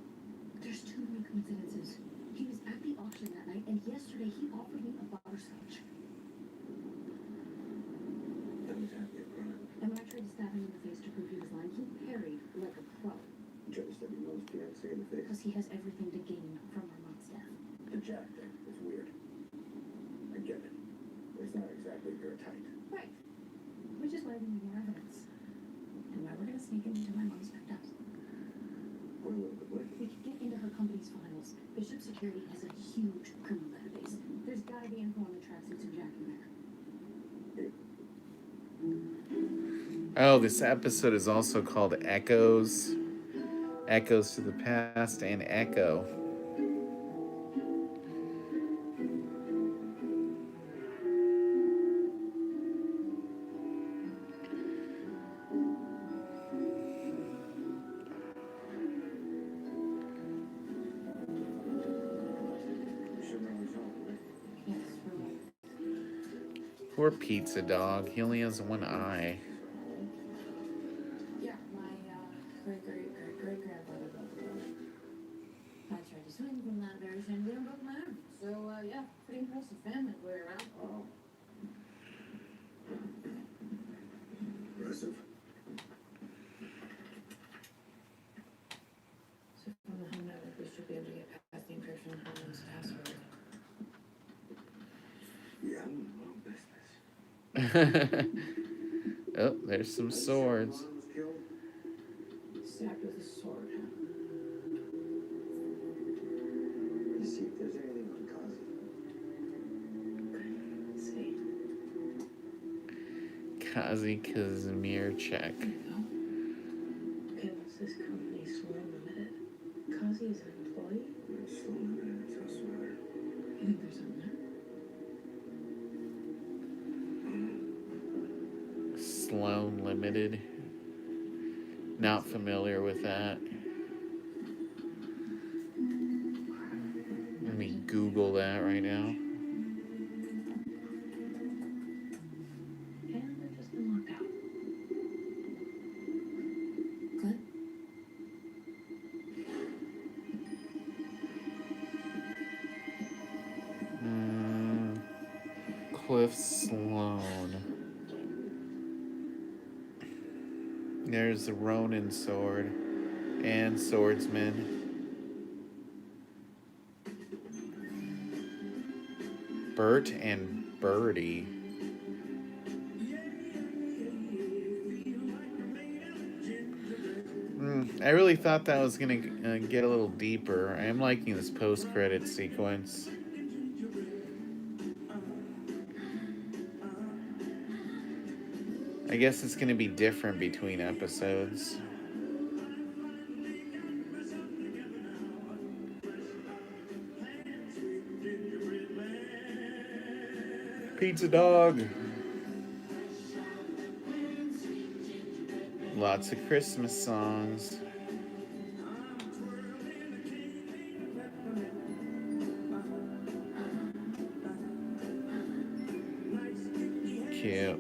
There's too many coincidences. He was at the auction that night, and yesterday he offered me The Jack thing is weird. I get it. It's not exactly airtight. Right. Which is why we need more evidence. And why we're gonna sneak into my mom's pickups. What? We could get into her company's files. Bishop Security has a huge criminal database. There's gotta be info on the tracksuits of Jack and Vera. Oh, this episode is also called Echoes. Echoes to the Past and Echo. Poor pizza dog. He only has one eye. Yeah, my great-great-great-great-grandfather built the boat. I tried to swing from that very same day and broke my arm. So, yeah, pretty impressive family way around. Oh. Impressive. So from the home network, we should be able to get past the encryption on Helmed's password. Yeah, I'm in the wrong business. Oh, there's some swords. Stabbed with a sword. You see if there's anything on Kazi. Let's see. Kazi Kazimir check. There you go. Okay, what's this company? Sloan Limited. Kazi is an employee? Sloan Limited, sounds familiar. You think there's something there? Sloan Limited. Not familiar with that. Let me Google that right now. And they've just been locked out. Clint? Cliff Sloan. There's the Ronin sword and swordsman. Bert and Bertie. I really thought that was gonna get a little deeper. I am liking this post-credit sequence. I guess it's gonna be different between episodes. Pizza dog. Lots of Christmas songs. Cute.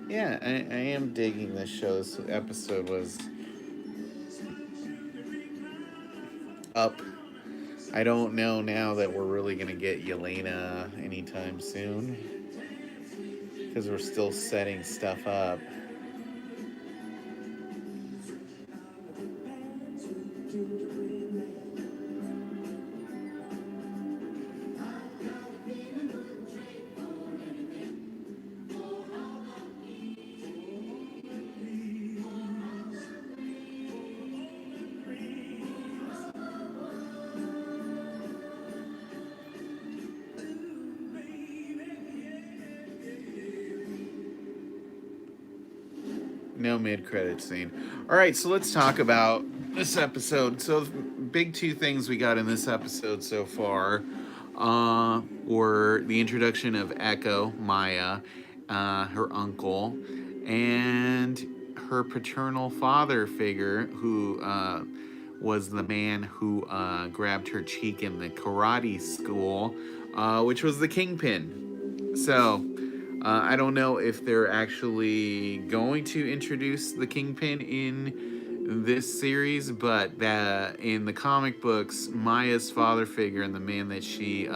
Yeah, I am digging this show. This episode was up. I don't know now that we're really going to get Yelena anytime soon, because we're still setting stuff up. No mid-credit scene. All right, so let's talk about this episode. So, big two things we got in this episode so far were the introduction of Echo, Maya, her uncle, and her paternal father figure, who was the man who grabbed her cheek in the karate school, which was the Kingpin. So, I don't know if they're actually going to introduce the Kingpin in this series, but in the comic books, Maya's father figure and the man that she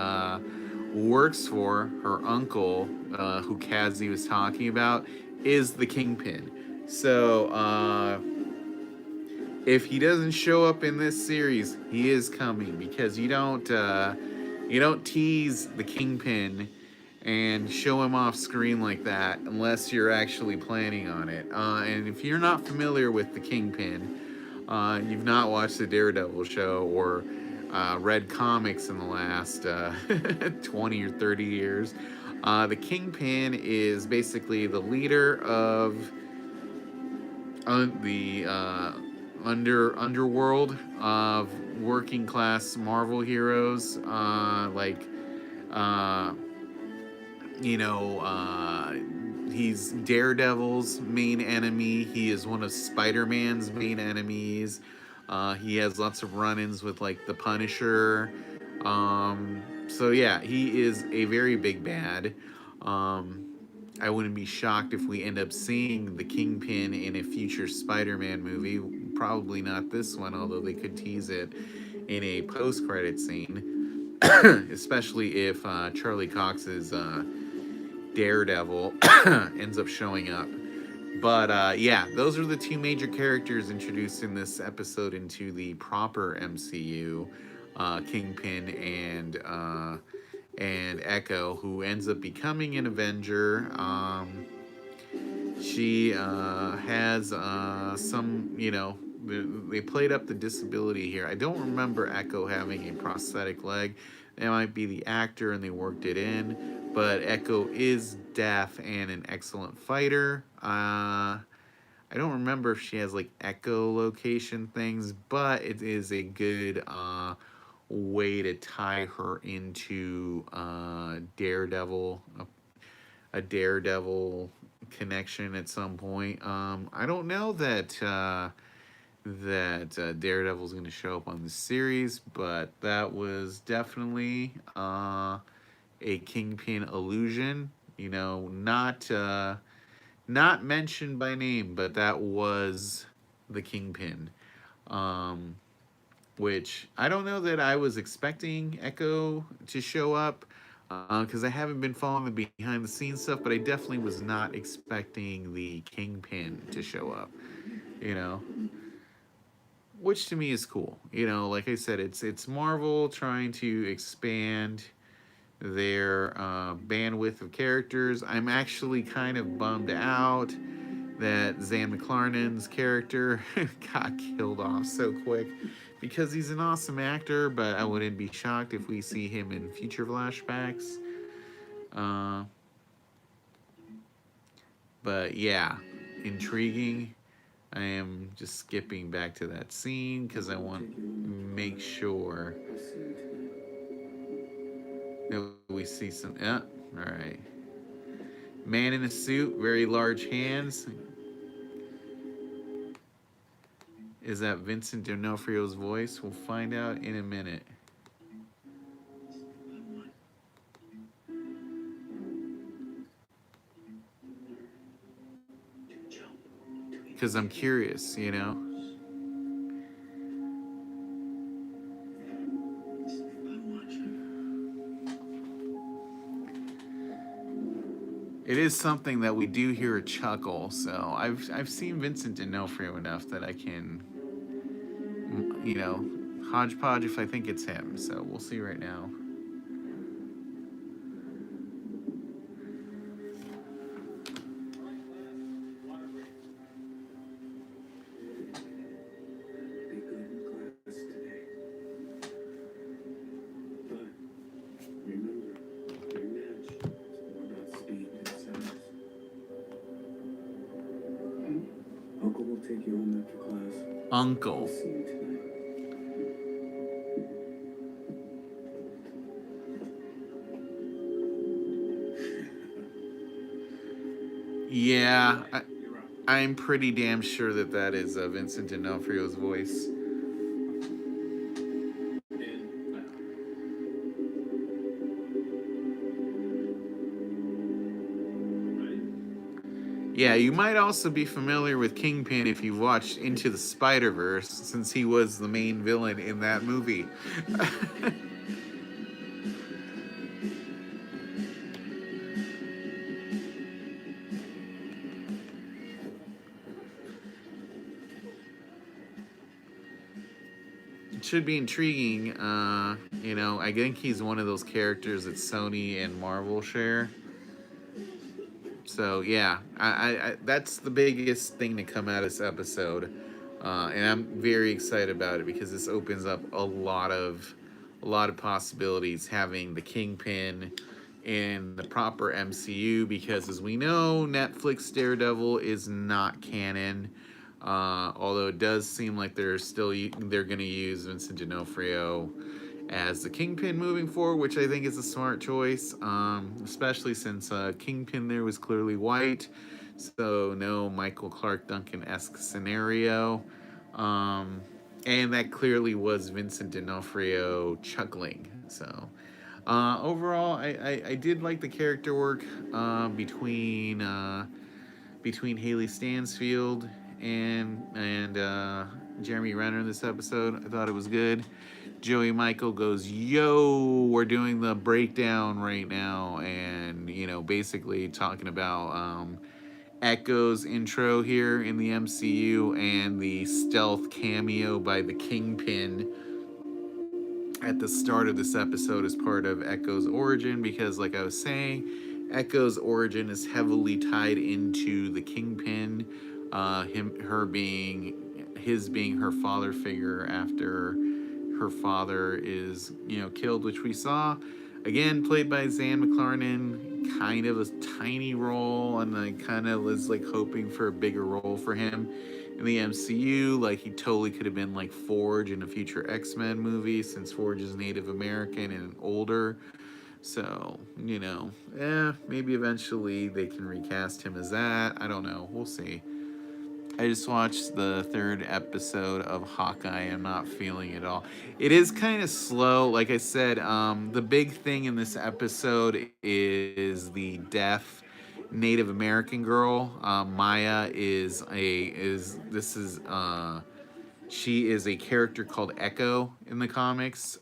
works for, her uncle, who Kazi was talking about, is the Kingpin. So if he doesn't show up in this series, he is coming, because you don't tease the Kingpin and show him off screen like that unless you're actually planning on it. And if you're not familiar with the Kingpin, you've not watched the Daredevil show or read comics in the last 20 or 30 years, the Kingpin is basically the leader of the underworld of working class Marvel heroes, uh, you know, he's Daredevil's main enemy. He is one of Spider-Man's main enemies. He has lots of run-ins with like the Punisher. So yeah, he is a very big bad. Um, I wouldn't be shocked if we end up seeing the Kingpin in a future Spider-Man movie. Probably not this one, although they could tease it in a post-credit scene, especially if Charlie Cox's Daredevil ends up showing up. But yeah, those are the two major characters introduced in this episode into the proper MCU: Kingpin and Echo, who ends up becoming an Avenger. She has some, they played up the disability here. I don't remember Echo having a prosthetic leg. That might be the actor and they worked it in. But Echo is deaf and an excellent fighter. I don't remember if she has like echolocation things, but it is a good way to tie her into Daredevil, a Daredevil connection at some point. I don't know that Daredevil's going to show up on the series, but that was definitely a Kingpin illusion. Not mentioned by name, but that was the Kingpin. Um, which I don't know that I was expecting Echo to show up, because I haven't been following the behind the scenes stuff, but I definitely was not expecting the Kingpin to show up, you know, which to me is cool. Like I said, it's Marvel trying to expand their bandwidth of characters. I'm actually kind of bummed out that Zahn McClarnon's character got killed off so quick, because he's an awesome actor, but I wouldn't be shocked if we see him in future flashbacks. But yeah, intriguing. I am just skipping back to that scene because I want to make sure that we see some. Yeah, all right. Man in a suit, very large hands. Is that Vincent D'Onofrio's voice? We'll find out in a minute. Because I'm curious, It is something that we do hear a chuckle, so I've seen Vincent D'Onofrio enough that I can, hodgepodge if I think it's him. So we'll see right now. Uncle will take you home after class. Uncle. I'll see you tonight. Yeah, I'm pretty damn sure that is Vincent D'Onofrio's voice. Yeah, you might also be familiar with Kingpin if you've watched Into the Spider-Verse, since he was the main villain in that movie. should be intriguing. You know, I think he's one of those characters that Sony and Marvel share. So yeah, I that's the biggest thing to come out of this episode, and I'm very excited about it because this opens up a lot of possibilities having the Kingpin in the proper MCU because as we know, Netflix Daredevil is not canon. Although it does seem like they're going to use Vincent D'Onofrio as the Kingpin moving forward, which I think is a smart choice, especially since Kingpin there was clearly white, so no Michael Clark Duncan-esque scenario. And that clearly was Vincent D'Onofrio chuckling. So overall, I did like the character work between Hailee Stansfield and Jeremy Renner in this episode. I thought it was good. Joey Michael goes, "Yo, we're doing the breakdown right now," and you know, basically talking about Echo's intro here in the MCU and the stealth cameo by the Kingpin at the start of this episode as part of Echo's origin, because like I was saying, Echo's origin is heavily tied into the Kingpin, his being her father figure after her father is, you know, killed, which we saw again played by Zahn McClarnon, kind of a tiny role, and I kind of was like hoping for a bigger role for him in the MCU. Like he totally could have been like Forge in a future X-Men movie, since Forge is Native American and older. So, you know, maybe eventually they can recast him as that. I don't know. We'll see. I just watched the third episode of Hawkeye. I'm not feeling it at all. It is kind of slow. Like I said, the big thing in this episode is the deaf Native American girl. Maya is she is a character called Echo in the comics.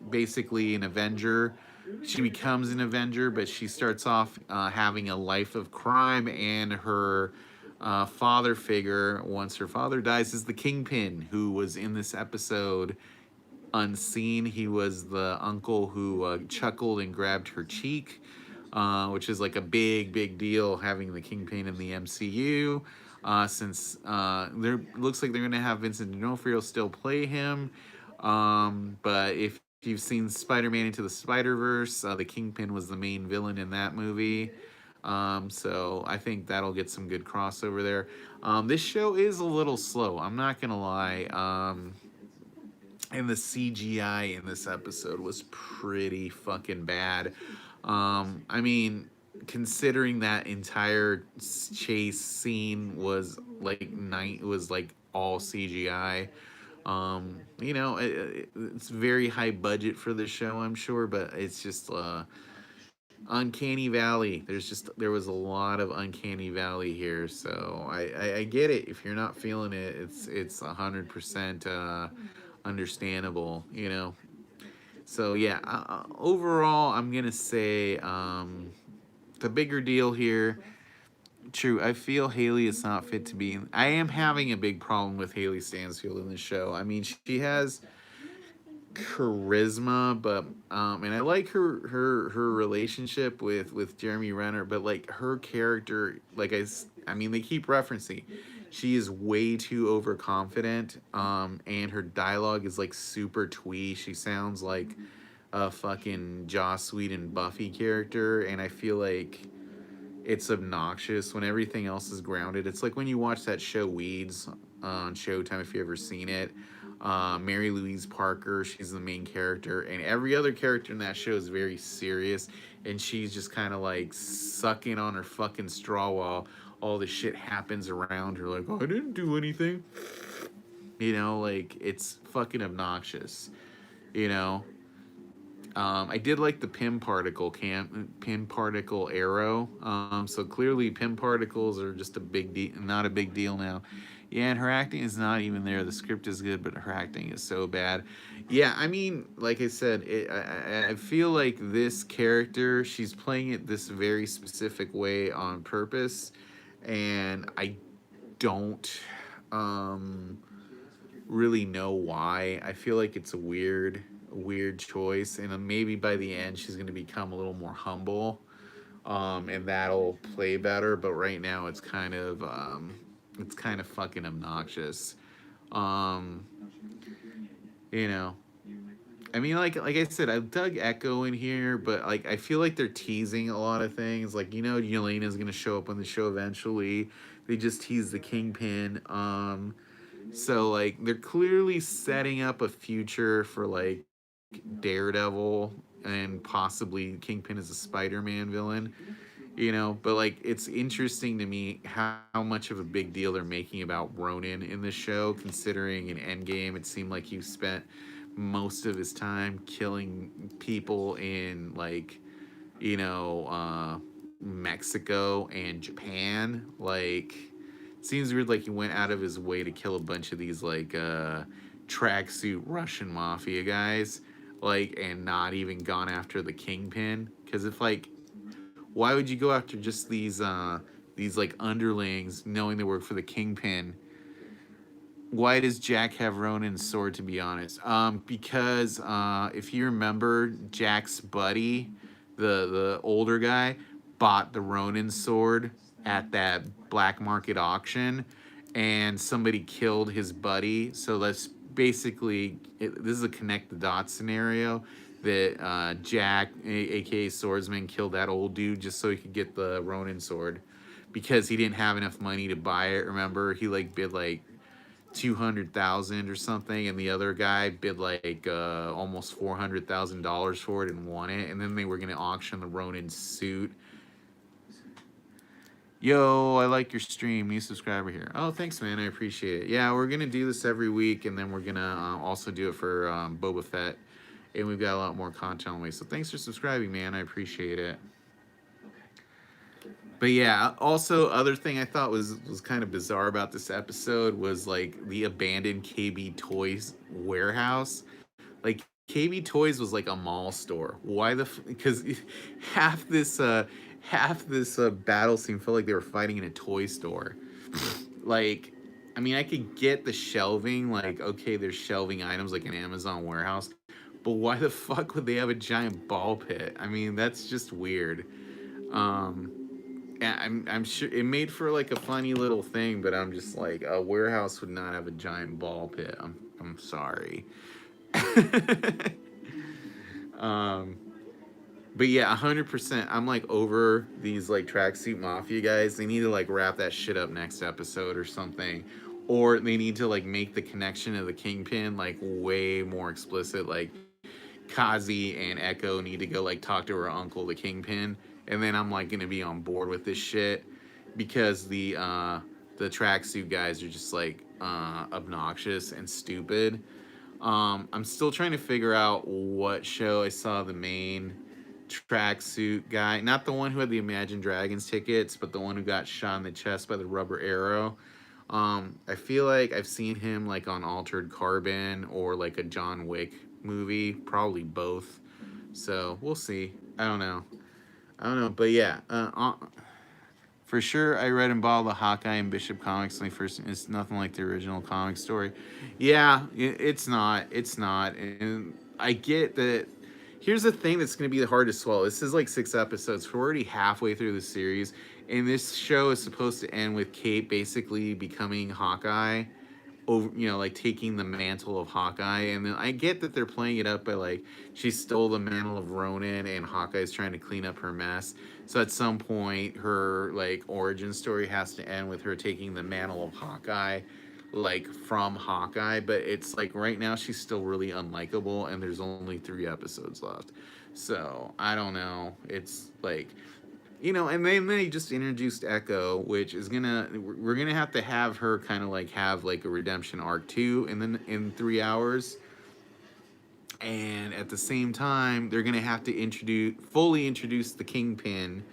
Basically an Avenger. She becomes an Avenger, but she starts off having a life of crime, and her father figure, once her father dies, is the Kingpin, who was in this episode unseen. He was the uncle who chuckled and grabbed her cheek, which is like a big deal having the Kingpin in the MCU. Since there looks like they're gonna have Vincent D'Onofrio still play him, but if you've seen Spider-Man Into the Spider-Verse, the Kingpin was the main villain in that movie. So I think that'll get some good crossover there. This show is a little slow, I'm not gonna lie. And the CGI in this episode was pretty fucking bad. I mean, considering that entire chase scene was like all CGI. You know, it's very high budget for the show, I'm sure, but it's just uncanny valley. There was a lot of uncanny valley here, so I get it. If you're not feeling it, it's 100% understandable, you know. So yeah, overall I'm gonna say the bigger deal here. True, I feel Hailee is not fit to be. I am having a big problem with Hailee Stansfield in this show. I mean, she has charisma, but and I like her relationship with Jeremy Renner, but like her character, like I mean they keep referencing, she is way too overconfident, and her dialogue is like super twee. She sounds like a fucking Joss Whedon Buffy character, and I feel like it's obnoxious when everything else is grounded. It's like when you watch that show Weeds on Showtime, if you ever seen it. Mary Louise Parker, she's the main character, and every other character in that show is very serious, and she's just kind of like sucking on her fucking straw while all this shit happens around her. Like, oh, I didn't do anything. You know, like, it's fucking obnoxious. You know, I did like the Pym particle arrow. So clearly Pym particles are just a big deal, not a big deal now. Yeah, and her acting is not even there. The script is good, but her acting is so bad. Yeah, I mean, like I said, I feel like this character, she's playing it this very specific way on purpose, and I don't, really know why. I feel like it's a weird choice, and maybe by the end she's going to become a little more humble, and that'll play better. But right now it's kind of fucking obnoxious. Um, you know, I mean, like I said, I dug Echo in here, but like I feel like they're teasing a lot of things. Like, Yelena's gonna show up on the show eventually. They just teased the Kingpin. So like they're clearly setting up a future for like Daredevil and possibly Kingpin as a Spider-Man villain. But like it's interesting to me how much of a big deal they're making about Ronin in the show, considering in Endgame it seemed like he spent most of his time killing people in like Mexico and Japan. Like, it seems weird. Like he went out of his way to kill a bunch of these like tracksuit Russian mafia guys, like, and not even gone after the Kingpin. Because if like, why would you go after just these like underlings, knowing they work for the Kingpin? Why does Jack have Ronin's sword, to be honest? Because if you remember, Jack's buddy, the older guy, bought the Ronin sword at that black market auction, and somebody killed his buddy. So that's basically this is a connect the dots scenario that Jack, aka Swordsman, killed that old dude just so he could get the Ronin sword because he didn't have enough money to buy it. Remember, he like bid like 200,000 or something, and the other guy bid like almost $400,000 for it and won it. And then they were gonna auction the Ronin suit. Yo, I like your stream. New subscriber here. Oh, thanks, man. I appreciate it. Yeah, we're gonna do this every week, and then we're gonna also do it for Boba Fett, and we've got a lot more content on the way. So thanks for subscribing, man. I appreciate it. But yeah, also other thing I thought was kind of bizarre about this episode was like the abandoned KB Toys warehouse. Like KB Toys was like a mall store. Why because half this battle scene felt like they were fighting in a toy store. Like, I mean, I could get the shelving, like okay, there's shelving items like an Amazon warehouse, but why the fuck would they have a giant ball pit? I mean, that's just weird. Yeah, I'm sure it made for like a funny little thing, but I'm just like, a warehouse would not have a giant ball pit. I'm sorry. But yeah, 100%. I'm like over these like tracksuit mafia guys. They need to like wrap that shit up next episode or something, or they need to like make the connection of the Kingpin like way more explicit. Like Kazi and Echo need to go like talk to her uncle, the Kingpin, and then I'm like gonna be on board with this shit because the tracksuit guys are just like obnoxious and stupid. I'm still trying to figure out what show I saw the main tracksuit guy, not the one who had the Imagine Dragons tickets, but the one who got shot in the chest by the rubber arrow. I feel like I've seen him like on Altered Carbon or like a John Wick movie, probably both. So we'll see. I don't know. But yeah, for sure, I read and bought the Hawkeye and Bishop comics when they first. It's nothing like the original comic story. Yeah, it's not. It's not. And I get that. Here's the thing that's going to be hard to swallow. This is like 6 episodes. We're already halfway through the series, and this show is supposed to end with Kate basically becoming Hawkeye, over, like taking the mantle of Hawkeye. And then I get that they're playing it up by like she stole the mantle of Ronin, and Hawkeye's trying to clean up her mess. So at some point, her like origin story has to end with her taking the mantle of Hawkeye, like from Hawkeye. But it's like right now she's still really unlikable, and there's only 3 episodes left. So I don't know. It's like, and then they just introduced Echo, which is we're gonna have her kind of like have like a redemption arc too, and then in 3 hours. And at the same time, they're gonna have to fully introduce the Kingpin.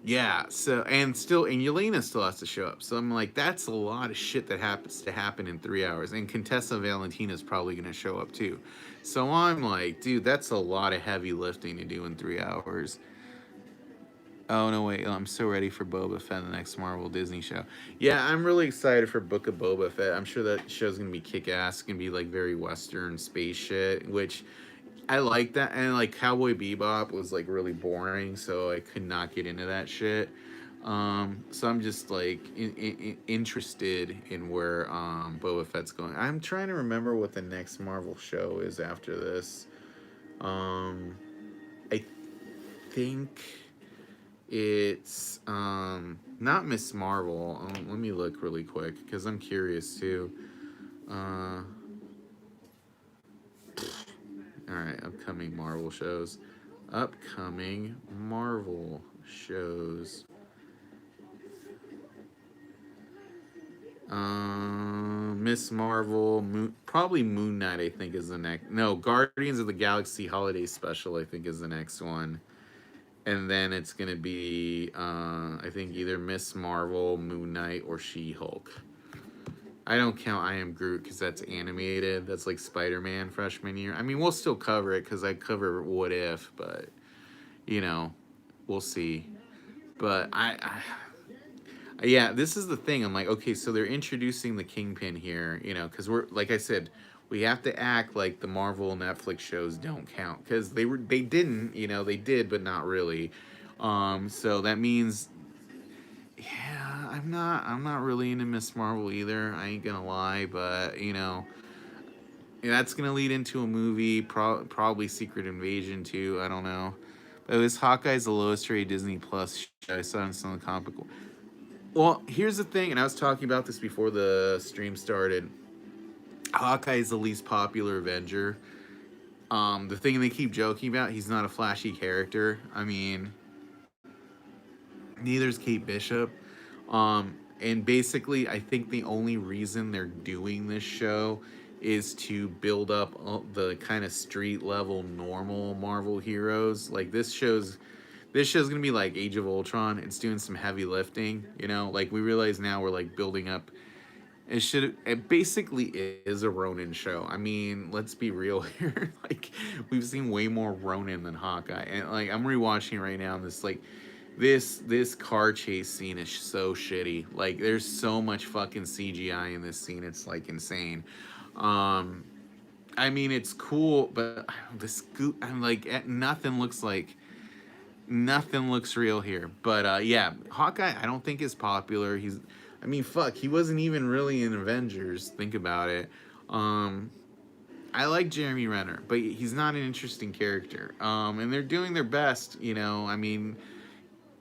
Yeah. So and Yelena still has to show up. So I'm like, that's a lot of shit that happens to happen in 3 hours. And Contessa Valentina is probably gonna show up too. So I'm like, dude, that's a lot of heavy lifting to do in 3 hours. Oh no, wait! I'm so ready for Boba Fett, the next Marvel Disney show. Yeah, I'm really excited for Book of Boba Fett. I'm sure that show's gonna be kick ass. It's gonna be like very Western space shit, which I like that. And like Cowboy Bebop was like really boring, so I could not get into that shit. So I'm just like interested in where Boba Fett's going. I'm trying to remember what the next Marvel show is after this. Um, I think it's not Miss Marvel. Let me look really quick because I'm curious too. Uh, all right, upcoming Marvel shows. Upcoming Marvel shows. Miss Marvel, probably Moon Knight. I think is the next. No, Guardians of the Galaxy Holiday Special. I think is the next one, and then it's gonna be I think either Miss Marvel, Moon Knight, or She Hulk. I don't count I Am Groot because that's animated. That's like Spider-Man freshman year. I mean, we'll still cover it because I cover What If, but you know, we'll see. But yeah, this is the thing. I'm like, okay, so they're introducing the Kingpin here, you know, because we're like I said, we have to act like the Marvel Netflix shows don't count because they didn't, you know, they did, but not really. So that means, yeah, I'm not really into Miss Marvel either. I ain't gonna lie, but you know, that's gonna lead into a movie, probably Secret Invasion too. I don't know. But this Hawkeye's the lowest rated Disney Plus show. I saw in some of the comic book. Well, here's the thing, and I was talking about this before the stream started. Hawkeye is the least popular Avenger. The thing they keep joking about, he's not a flashy character. I mean, neither's Kate Bishop. And basically, I think the only reason they're doing this show is to build up the kind of street level normal Marvel heroes. Like this show's gonna be like Age of Ultron. It's doing some heavy lifting, you know. Like we realize now we're like building up. It basically is a Ronin show. I mean, let's be real here. Like we've seen way more Ronin than Hawkeye, and like I'm rewatching right now. And this car chase scene is so shitty. Like there's so much fucking CGI in this scene. It's like insane. Um, I mean, it's cool, but the scoop. I'm like nothing looks real here. But yeah, Hawkeye I don't think is popular. I mean, fuck, he wasn't even really in Avengers. Think about it. Um, I like Jeremy Renner, but he's not an interesting character. And they're doing their best, you know. I mean,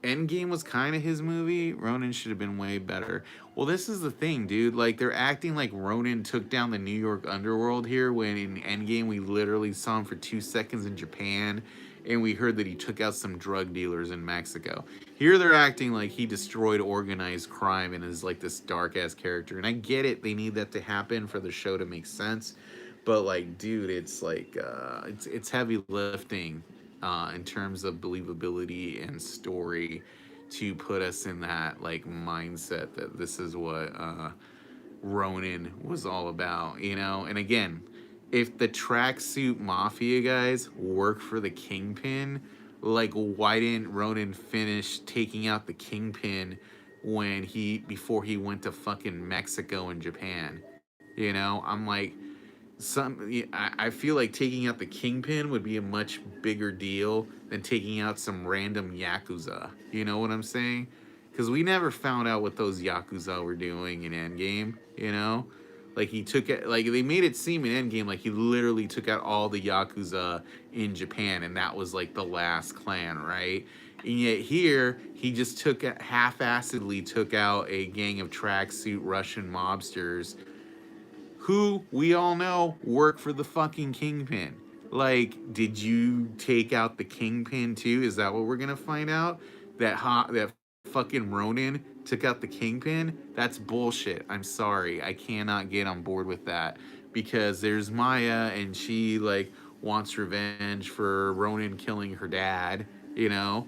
Endgame was kind of his movie. Ronin should have been way better. Well, this is the thing, dude. Like they're acting like Ronin took down the New York underworld here, when in Endgame we literally saw him for 2 seconds in Japan, and we heard that he took out some drug dealers in Mexico. Here they're acting like he destroyed organized crime and is like this dark ass character. And I get it; they need that to happen for the show to make sense. But like, dude, it's like it's heavy lifting in terms of believability and story to put us in that like mindset that this is what Ronin was all about, you know. And again, if the tracksuit mafia guys work for the Kingpin, like why didn't Ronin finish taking out the Kingpin before he went to fucking Mexico and Japan? You know, I'm like, I feel like taking out the Kingpin would be a much bigger deal than taking out some random Yakuza. You know what I'm saying? Because we never found out what those Yakuza were doing in Endgame, you know? Like he took it, like they made it seem in Endgame like he literally took out all the Yakuza in Japan, and that was like the last clan, right? And yet here, he just half-assedly took out a gang of tracksuit Russian mobsters who we all know work for the fucking Kingpin. Like, did you take out the Kingpin too? Is that what we're gonna find out? That fucking Ronin took out the Kingpin? That's bullshit. I'm sorry. I cannot get on board with that. Because there's Maya and she like wants revenge for Ronin killing her dad, you know?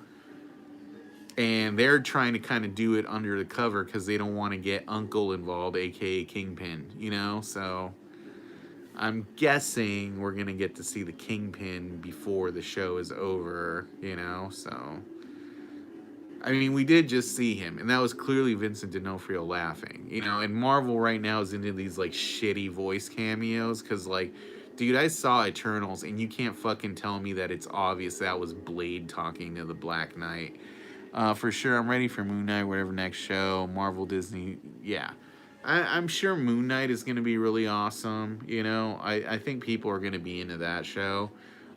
And they're trying to kind of do it under the cover because they don't want to get Uncle involved, aka Kingpin, you know? So I'm guessing we're gonna get to see the Kingpin before the show is over, you know? So I mean, we did just see him, and that was clearly Vincent D'Onofrio laughing. You know, and Marvel right now is into these like shitty voice cameos because, like, dude, I saw Eternals, and you can't fucking tell me that it's obvious that was Blade talking to the Black Knight. For sure, I'm ready for Moon Knight, whatever next show, Marvel, Disney, yeah. I'm sure Moon Knight is going to be really awesome. You know, I think people are going to be into that show.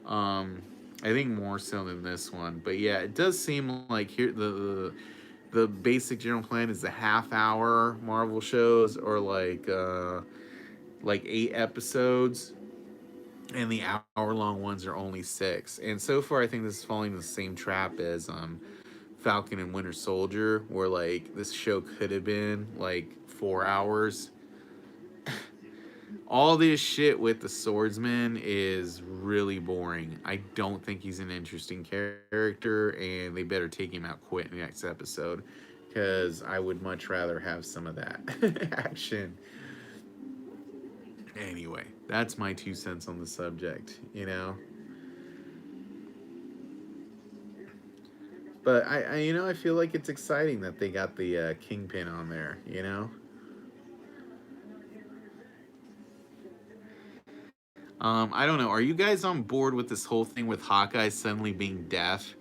Um, I think more so than this one, but yeah, it does seem like here the basic general plan is the half hour Marvel shows or like 8 episodes, and the hour long ones are only 6. And so far, I think this is falling in the same trap as Falcon and Winter Soldier, where like this show could have been like 4 hours. All this shit with the swordsman is really boring. I don't think he's an interesting character, and they better take him out quick in the next episode, because I would much rather have some of that action. Anyway, that's my 2 cents on the subject, you know? But I feel like it's exciting that they got the Kingpin on there, you know? I don't know. Are you guys on board with this whole thing with Hawkeye suddenly being deaf?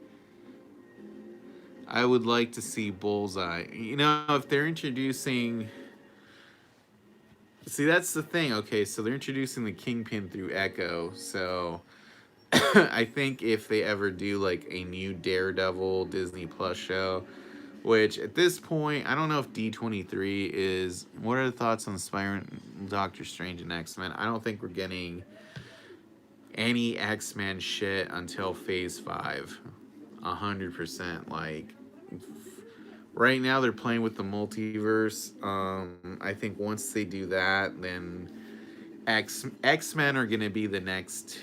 I would like to see Bullseye. You know, if they're introducing. See, that's the thing. Okay, so they're introducing the Kingpin through Echo. So I think if they ever do like a new Daredevil Disney Plus show, which at this point, I don't know if D23 is. What are the thoughts on Spider Doctor Strange and X-Men? I don't think we're getting any X-Men shit until Phase 5. 100%. Like, right now they're playing with the multiverse. I think once they do that, then X-Men are going to be the next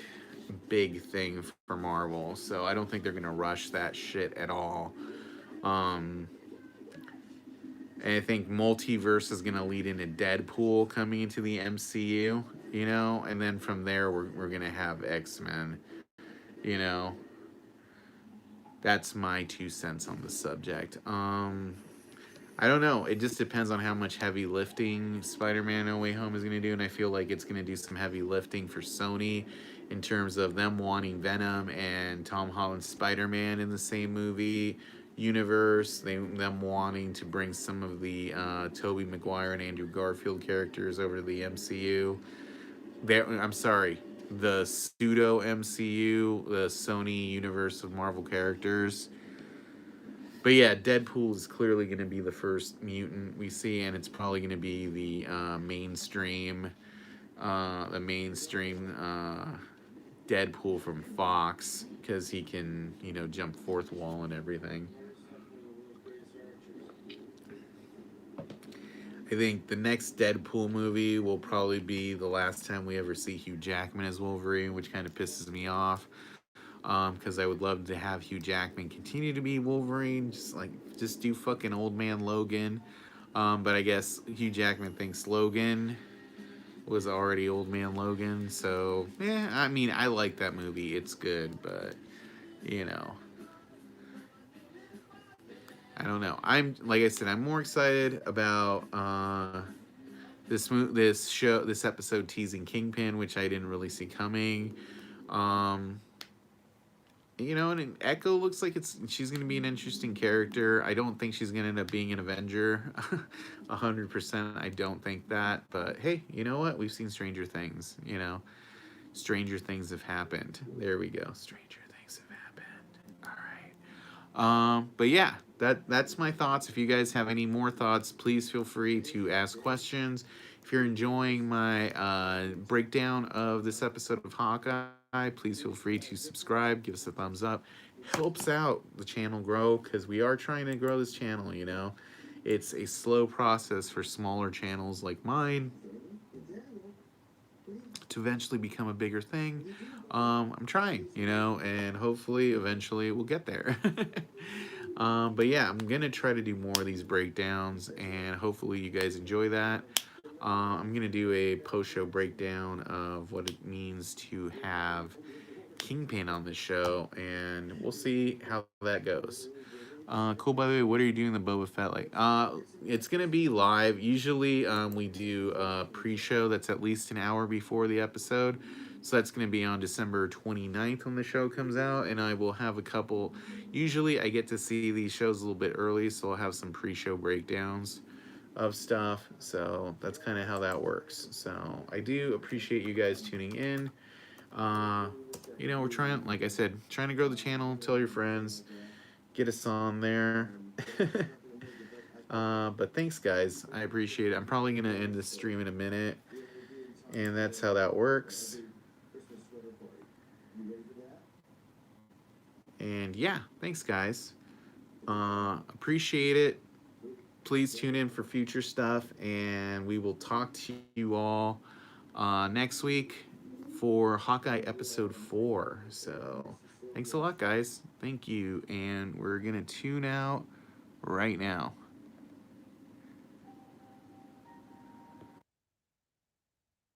big thing for Marvel. So I don't think they're going to rush that shit at all. And I think multiverse is going to lead into Deadpool coming into the MCU, you know? And then from there, we're going to have X-Men, you know? That's my 2 cents on the subject. I don't know. It just depends on how much heavy lifting Spider-Man No Way Home is going to do, and I feel like it's going to do some heavy lifting for Sony in terms of them wanting Venom and Tom Holland's Spider-Man in the same movie universe. Them wanting to bring some of the Tobey Maguire and Andrew Garfield characters over to the MCU. I'm sorry, the pseudo MCU, the Sony universe of Marvel characters. But yeah, Deadpool is clearly going to be the first mutant we see, and it's probably going to be the mainstream Deadpool from Fox, because he can, jump fourth wall and everything. I think the next Deadpool movie will probably be the last time we ever see Hugh Jackman as Wolverine, which kind of pisses me off. Because I would love to have Hugh Jackman continue to be Wolverine, just do fucking Old Man Logan. But I guess Hugh Jackman thinks Logan was already Old Man Logan, so yeah. I mean, I like that movie; it's good, but I don't know. Like I said, I'm more excited about this episode teasing Kingpin, which I didn't really see coming. And Echo looks like she's going to be an interesting character. I don't think she's going to end up being an Avenger. 100%, I don't think that. But hey, you know what? We've seen Stranger Things, Stranger things have happened. There we go. Stranger things have happened. All right. But yeah, that's my thoughts. If you guys have any more thoughts, please feel free to ask questions. If you're enjoying my breakdown of this episode of Hawkeye, please feel free to subscribe, give us a thumbs up. Helps out the channel grow, because we are trying to grow this channel, It's a slow process for smaller channels like mine to eventually become a bigger thing. I'm trying, and hopefully eventually we'll get there. But yeah, I'm going to try to do more of these breakdowns, and hopefully you guys enjoy that. I'm going to do a post-show breakdown of what it means to have Kingpin on the show, and we'll see how that goes. Cool. By the way, what are you doing the Boba Fett like? It's gonna be live. Usually, we do a pre-show that's at least an hour before the episode. So that's gonna be on December 29th when the show comes out, and I will have a couple. Usually, I get to see these shows a little bit early, so I'll have some pre-show breakdowns of stuff. So that's kind of how that works. So I do appreciate you guys tuning in. You know, we're trying, like I said, trying to grow the channel. Tell your friends, get us on there. But thanks, guys. I appreciate it. I'm probably gonna end the stream in a minute, and that's how that works. And yeah, thanks, guys. Appreciate it. Please tune in for future stuff, and we will talk to you all next week for Hawkeye episode 4. So thanks a lot, guys. Thank you, and we're gonna tune out right now.